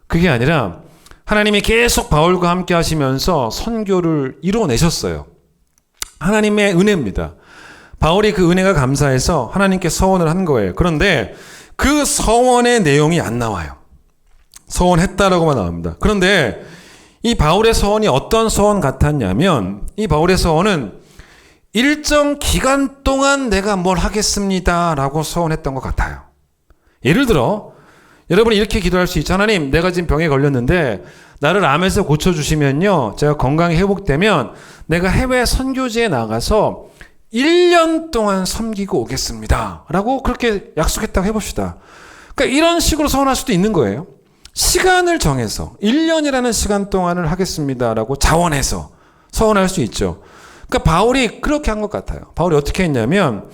그게 아니라 하나님이 계속 바울과 함께 하시면서 선교를 이뤄내셨어요. 하나님의 은혜입니다. 바울이 그 은혜가 감사해서 하나님께 서원을 한 거예요. 그런데 그 서원의 내용이 안 나와요. 서원했다라고만 나옵니다. 그런데 이 바울의 서원이 어떤 서원 같았냐면 이 바울의 서원은 일정 기간 동안 내가 뭘 하겠습니다라고 서원했던 것 같아요. 예를 들어 여러분이 이렇게 기도할 수 있죠. 하나님 내가 지금 병에 걸렸는데 나를 암에서 고쳐주시면요 제가 건강이 회복되면 내가 해외 선교지에 나가서 1년 동안 섬기고 오겠습니다 라고 그렇게 약속했다고 해봅시다. 그러니까 이런 식으로 서원할 수도 있는 거예요. 시간을 정해서 1년이라는 시간 동안을 하겠습니다라고 자원해서 서원할 수 있죠. 그러니까 바울이 그렇게 한 것 같아요. 바울이 어떻게 했냐면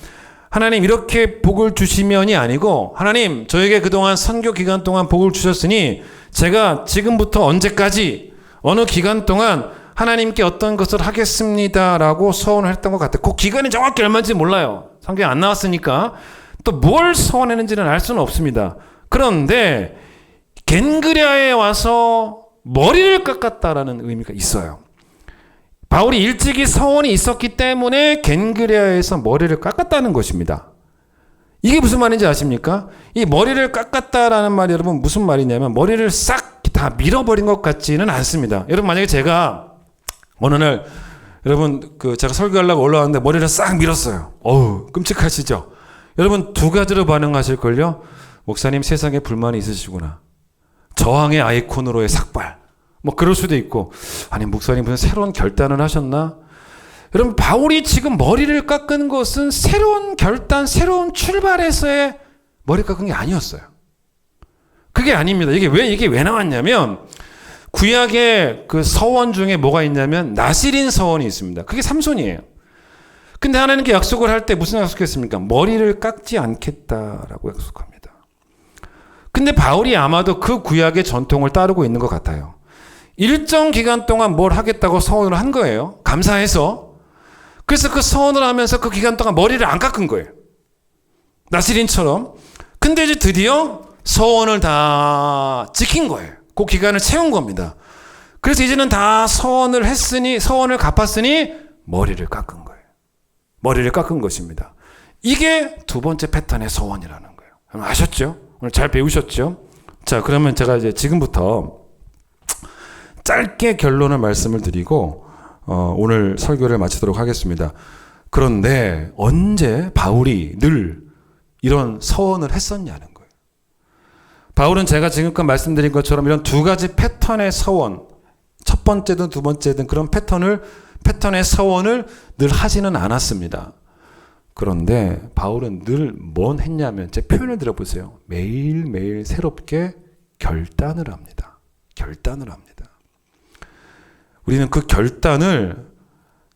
하나님 이렇게 복을 주시면이 아니고 하나님 저에게 그동안 선교 기간 동안 복을 주셨으니 제가 지금부터 언제까지 어느 기간 동안 하나님께 어떤 것을 하겠습니다라고 서원을 했던 것 같아요. 그 기간이 정확히 얼마인지 몰라요. 성경에 안 나왔으니까 또 뭘 서원했는지는 알 수는 없습니다. 그런데 겐그레아에 와서 머리를 깎았다라는 의미가 있어요. 바울이 일찍이 서원이 있었기 때문에 겐그레아에서 머리를 깎았다는 것입니다. 이게 무슨 말인지 아십니까? 이 머리를 깎았다라는 말이 여러분 무슨 말이냐면 머리를 싹 다 밀어버린 것 같지는 않습니다. 여러분 만약에 제가 어느 날 여러분 제가 설교하려고 올라왔는데 머리를 싹 밀었어요. 어우 끔찍하시죠? 여러분 두 가지로 반응하실걸요? 목사님 세상에 불만이 있으시구나. 저항의 아이콘으로의 삭발. 뭐 그럴 수도 있고 아니 목사님 무슨 새로운 결단을 하셨나? 여러분 바울이 지금 머리를 깎은 것은 새로운 결단, 새로운 출발에서의 머리 깎은 게 아니었어요. 그게 아닙니다. 이게 왜 나왔냐면 구약의 그 서원 중에 뭐가 있냐면 나실인 서원이 있습니다. 그게 삼손이에요. 근데 하나님께 약속을 할 때 무슨 약속했습니까? 머리를 깎지 않겠다라고 약속합니다. 근데 바울이 아마도 그 구약의 전통을 따르고 있는 것 같아요. 일정 기간 동안 뭘 하겠다고 서원을 한 거예요. 감사해서. 그래서 그 서원을 하면서 그 기간 동안 머리를 안 깎은 거예요. 나실인처럼. 근데 이제 드디어 서원을 다 지킨 거예요. 그 기간을 채운 겁니다. 그래서 이제는 다 서원을 했으니, 서원을 갚았으니 머리를 깎은 거예요. 머리를 깎은 것입니다. 이게 두 번째 패턴의 서원이라는 거예요. 아셨죠? 오늘 잘 배우셨죠? 자, 그러면 제가 이제 지금부터 짧게 결론을 말씀을 드리고 오늘 설교를 마치도록 하겠습니다. 그런데 언제 바울이 늘 이런 서원을 했었냐는 거예요. 바울은 제가 지금껏 말씀드린 것처럼 이런 두 가지 패턴의 서원, 첫 번째든 두 번째든 그런 패턴의 서원을 늘 하지는 않았습니다. 그런데 바울은 늘 뭔 했냐면, 제 표현을 들어보세요. 매일매일 새롭게 결단을 합니다. 결단을 합니다. 우리는 그 결단을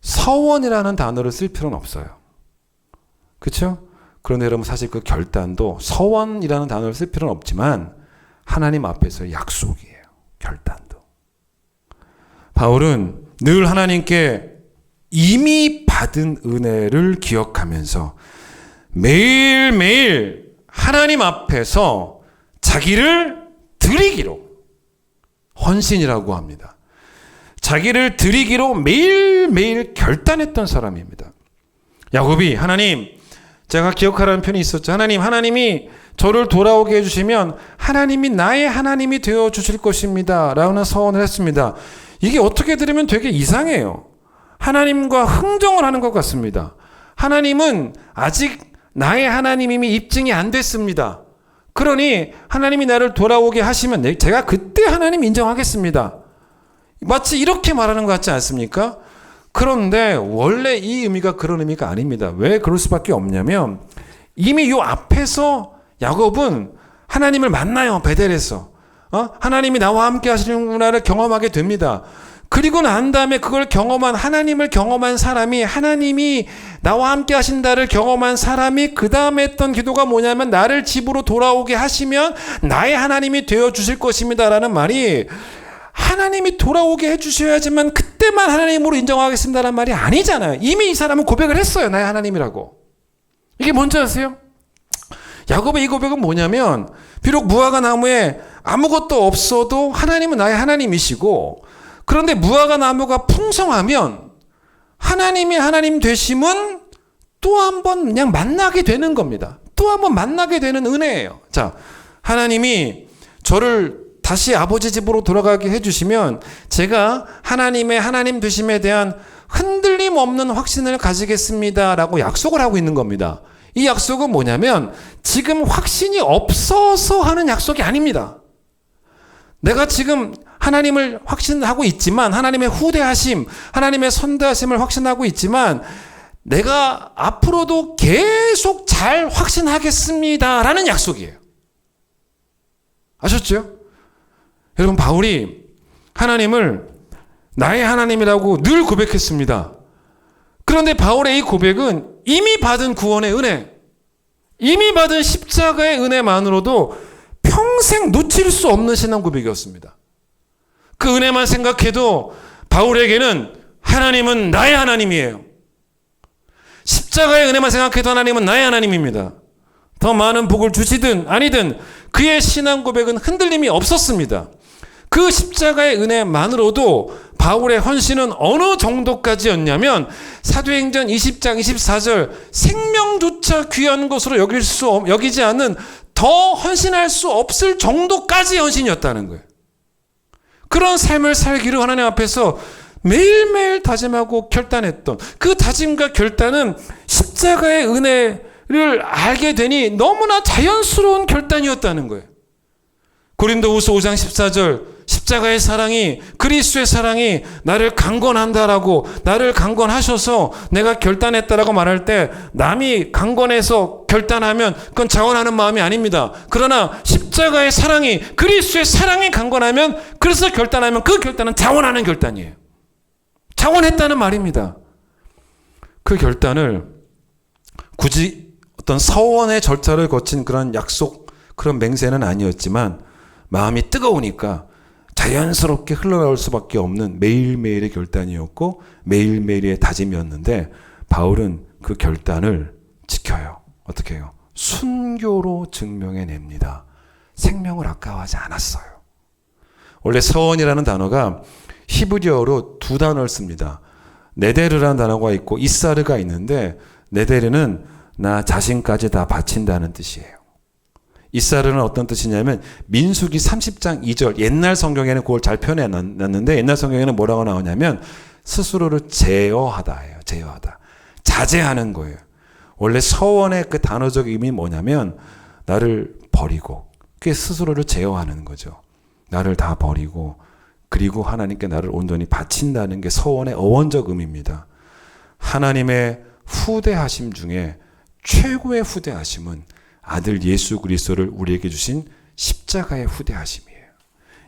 서원이라는 단어를 쓸 필요는 없어요. 그렇죠? 그런데 여러분, 사실 그 결단도 서원이라는 단어를 쓸 필요는 없지만 하나님 앞에서의 약속이에요. 결단도. 바울은 늘 하나님께 이미 받은 은혜를 기억하면서 매일매일 하나님 앞에서 자기를 드리기로, 헌신이라고 합니다. 자기를 드리기로 매일매일 결단했던 사람입니다. 야곱이, 하나님, 제가 기억하라는 편이 있었죠. 하나님이 저를 돌아오게 해주시면 하나님이 나의 하나님이 되어주실 것입니다 라는 서원을 했습니다. 이게 어떻게 들으면 되게 이상해요. 하나님과 흥정을 하는 것 같습니다. 하나님은 아직 나의 하나님임이 입증이 안 됐습니다. 그러니 하나님이 나를 돌아오게 하시면 제가 그때 하나님 인정하겠습니다. 마치 이렇게 말하는 것 같지 않습니까? 그런데 원래 이 의미가 그런 의미가 아닙니다. 왜 그럴 수밖에 없냐면, 이미 이 앞에서 야곱은 하나님을 만나요. 베델에서. 하나님이 나와 함께 하시는구나를 경험하게 됩니다. 그리고 난 다음에 그걸 경험한, 하나님을 경험한 사람이, 하나님이 나와 함께 하신다를 경험한 사람이 그 다음에 했던 기도가 뭐냐면, 나를 집으로 돌아오게 하시면 나의 하나님이 되어주실 것입니다 라는 말이, 하나님이 돌아오게 해주셔야지만 그때만 하나님으로 인정하겠습니다라는 말이 아니잖아요. 이미 이 사람은 고백을 했어요. 나의 하나님이라고. 이게 뭔지 아세요? 야곱의 이 고백은 뭐냐면, 비록 무화과 나무에 아무것도 없어도 하나님은 나의 하나님이시고, 그런데 무화과 나무가 풍성하면 하나님이 하나님 되심은 또 한 번 그냥 만나게 되는 겁니다. 또 한 번 만나게 되는 은혜예요. 자, 하나님이 저를 다시 아버지 집으로 돌아가게 해주시면 제가 하나님의 하나님 되심에 대한 흔들림 없는 확신을 가지겠습니다 라고 약속을 하고 있는 겁니다. 이 약속은 뭐냐면, 지금 확신이 없어서 하는 약속이 아닙니다. 내가 지금 하나님을 확신하고 있지만, 하나님의 후대하심, 하나님의 선대하심을 확신하고 있지만, 내가 앞으로도 계속 잘 확신하겠습니다 라는 약속이에요. 아셨죠? 여러분, 바울이 하나님을 나의 하나님이라고 늘 고백했습니다. 그런데 바울의 이 고백은 이미 받은 구원의 은혜, 이미 받은 십자가의 은혜만으로도 평생 놓칠 수 없는 신앙 고백이었습니다. 그 은혜만 생각해도 바울에게는 하나님은 나의 하나님이에요. 십자가의 은혜만 생각해도 하나님은 나의 하나님입니다. 더 많은 복을 주시든 아니든 그의 신앙 고백은 흔들림이 없었습니다. 그 십자가의 은혜만으로도 바울의 헌신은 어느 정도까지였냐면, 사도행전 20장 24절, 생명조차 귀한 것으로 여기지 않는 더 헌신할 수 없을 정도까지 헌신이었다는 거예요. 그런 삶을 살기를 하나님 앞에서 매일매일 다짐하고 결단했던 그 다짐과 결단은 십자가의 은혜를 알게 되니 너무나 자연스러운 결단이었다는 거예요. 고린도후서 5장 14절, 십자가의 사랑이, 그리스도의 사랑이 나를 강건한다라고, 나를 강건하셔서 내가 결단했다라고 말할 때, 남이 강건해서 결단하면 그건 자원하는 마음이 아닙니다. 그러나 십자가의 사랑이, 그리스도의 사랑이 강건하면, 그래서 결단하면 그 결단은 자원하는 결단이에요. 자원했다는 말입니다. 그 결단을 굳이 어떤 서원의 절차를 거친 그런 약속, 그런 맹세는 아니었지만, 마음이 뜨거우니까 자연스럽게 흘러나올 수밖에 없는 매일매일의 결단이었고, 매일매일의 다짐이었는데, 바울은 그 결단을 지켜요. 어떻게 해요? 순교로 증명해냅니다. 생명을 아까워하지 않았어요. 원래 서원이라는 단어가 히브리어로 두 단어를 씁니다. 네데르라는 단어가 있고 이사르가 있는데, 네데르는 나 자신까지 다 바친다는 뜻이에요. 이사르는 어떤 뜻이냐면 민수기 30장 2절, 옛날 성경에는 그걸 잘 표현해 놨는데 옛날 성경에는 뭐라고 나오냐면 스스로를 제어하다예요. 제어하다. 자제하는 거예요. 원래 서원의 그 단어적 의미는 뭐냐면 나를 버리고, 그게 스스로를 제어하는 거죠. 나를 다 버리고 그리고 하나님께 나를 온전히 바친다는 게 서원의 어원적 의미입니다. 하나님의 후대하심 중에 최고의 후대하심은 아들 예수 그리스도를 우리에게 주신 십자가의 후대하심이에요.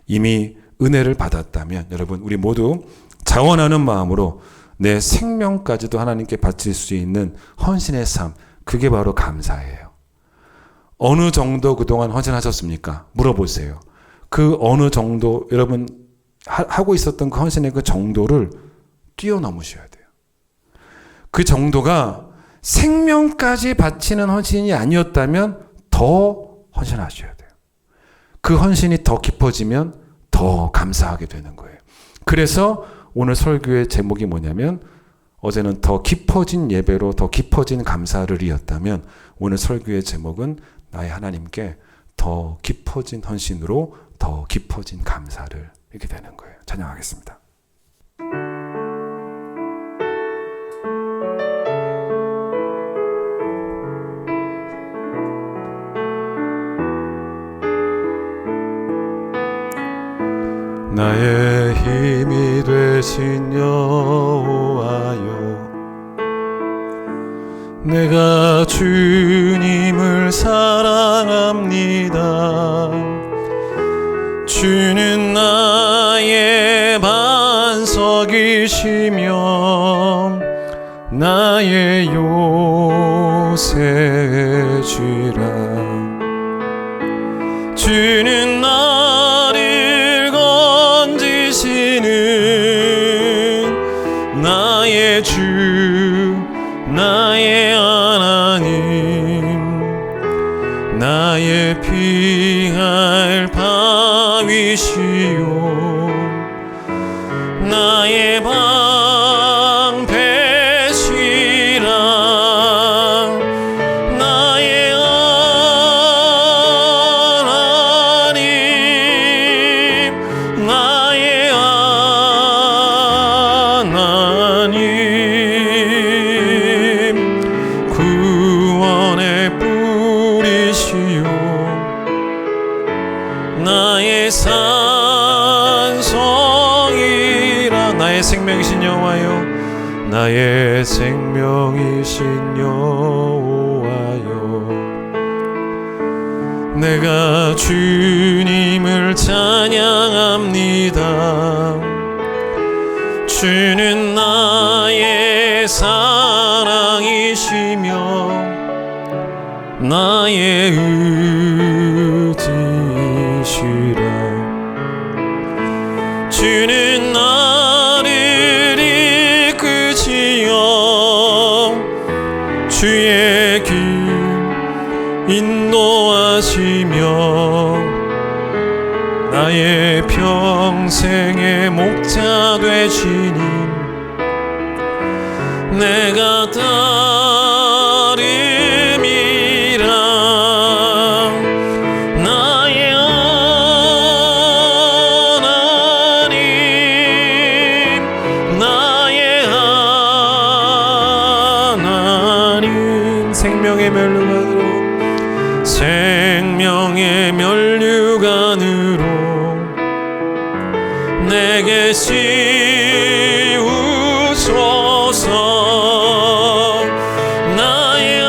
이미 은혜를 받았다면 여러분, 우리 모두 자원하는 마음으로 내 생명까지도 하나님께 바칠 수 있는 헌신의 삶, 그게 바로 감사예요. 어느 정도 그동안 헌신하셨습니까? 물어보세요. 그 어느 정도, 여러분 하고 있었던 그 헌신의 그 정도를 뛰어넘으셔야 돼요. 그 정도가 생명까지 바치는 헌신이 아니었다면 더 헌신하셔야 돼요. 그 헌신이 더 깊어지면 더 감사하게 되는 거예요. 그래서 오늘 설교의 제목이 뭐냐면, 어제는 더 깊어진 예배로 더 깊어진 감사를 이었다면 오늘 설교의 제목은 나의 하나님께 더 깊어진 헌신으로 더 깊어진 감사를, 이렇게 되는 거예요. 찬양하겠습니다. 나의 힘이 되신 여호와여, 내가 주님을 사랑합니다. 주는 나의 반석이시며 나의 요새주라. 주는 나를 건지시는 나의 주, 나의 하나님, 나의 피할 바위시오, 나의 방패시라. 나의 하나님, 나의 하나님, 구원의 뿌리시오, 나의 산성이라. 나의 생명이신 여호와여, 나의 생명이신 여호와여, 내가 주님을 찬양합니다. 주는 나의 사랑이시며 나의 의지시라. 주는 나를 이끄시어 주의 길 인도하시며 나의 평생의 목자 되시니 내가 따름이라. 나의 하나님, 나의 하나님, 생명의 면류관으로, 생명의 면류관으로 내게 씌우소서. 나의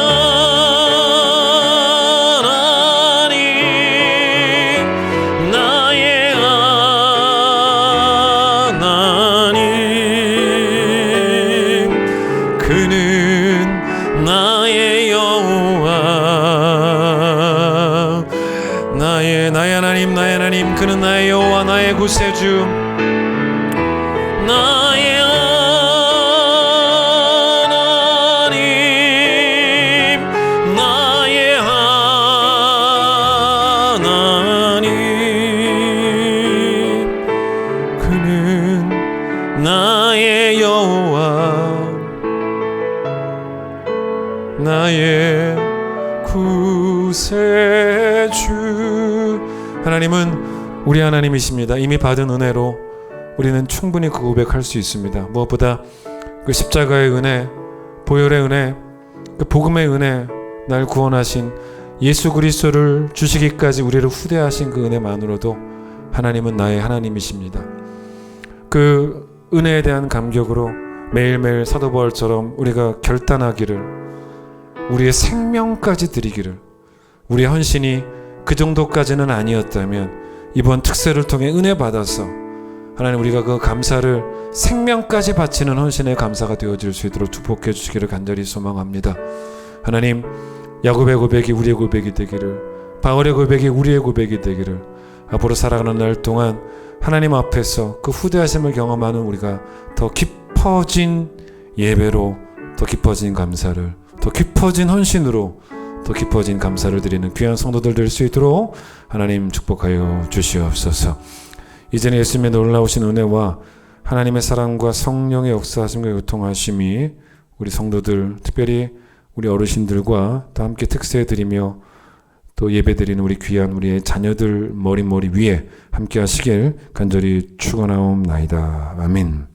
하나님, 나의 하나님, 그는 나의 여호와, 나의 하나님, 나의 하나님, 그는 나의 여호와, 나의 구세주, 나의 하나님, 나의 하나님, 나의 구세주. 하나님은 우리 하나님이십니다. 이미 받은 은혜로 우리는 충분히 그 고백할 수 있습니다. 무엇보다 그 십자가의 은혜, 보혈의 은혜, 그 복음의 은혜, 날 구원하신 예수 그리스도를 주시기까지 우리를 후대하신 그 은혜만으로도 하나님은 나의 하나님이십니다. 그 은혜에 대한 감격으로 매일매일 사도 바울처럼 우리가 결단하기를, 우리의 생명까지 드리기를, 우리의 헌신이 그 정도까지는 아니었다면 이번 특세를 통해 은혜 받아서 하나님 우리가 그 감사를 생명까지 바치는 헌신의 감사가 되어질 수 있도록 축복해 주시기를 간절히 소망합니다. 하나님, 야곱의 고백이 우리의 고백이 되기를, 바울의 고백이 우리의 고백이 되기를, 앞으로 살아가는 날 동안 하나님 앞에서 그 후대하심을 경험하는 우리가 더 깊어진 예배로, 더 깊어진 감사를, 더 깊어진 헌신으로 더 깊어진 감사를 드리는 귀한 성도들 될 수 있도록 하나님 축복하여 주시옵소서. 이제는 예수님의 놀라우신 은혜와 하나님의 사랑과 성령의 역사하심과 교통하심이 우리 성도들, 특별히 우리 어르신들과 다 함께 특세 드리며 또 예배 드리는 우리 귀한 우리의 자녀들 머리 위에 함께 하시길 간절히 축원하옵나이다. 아멘.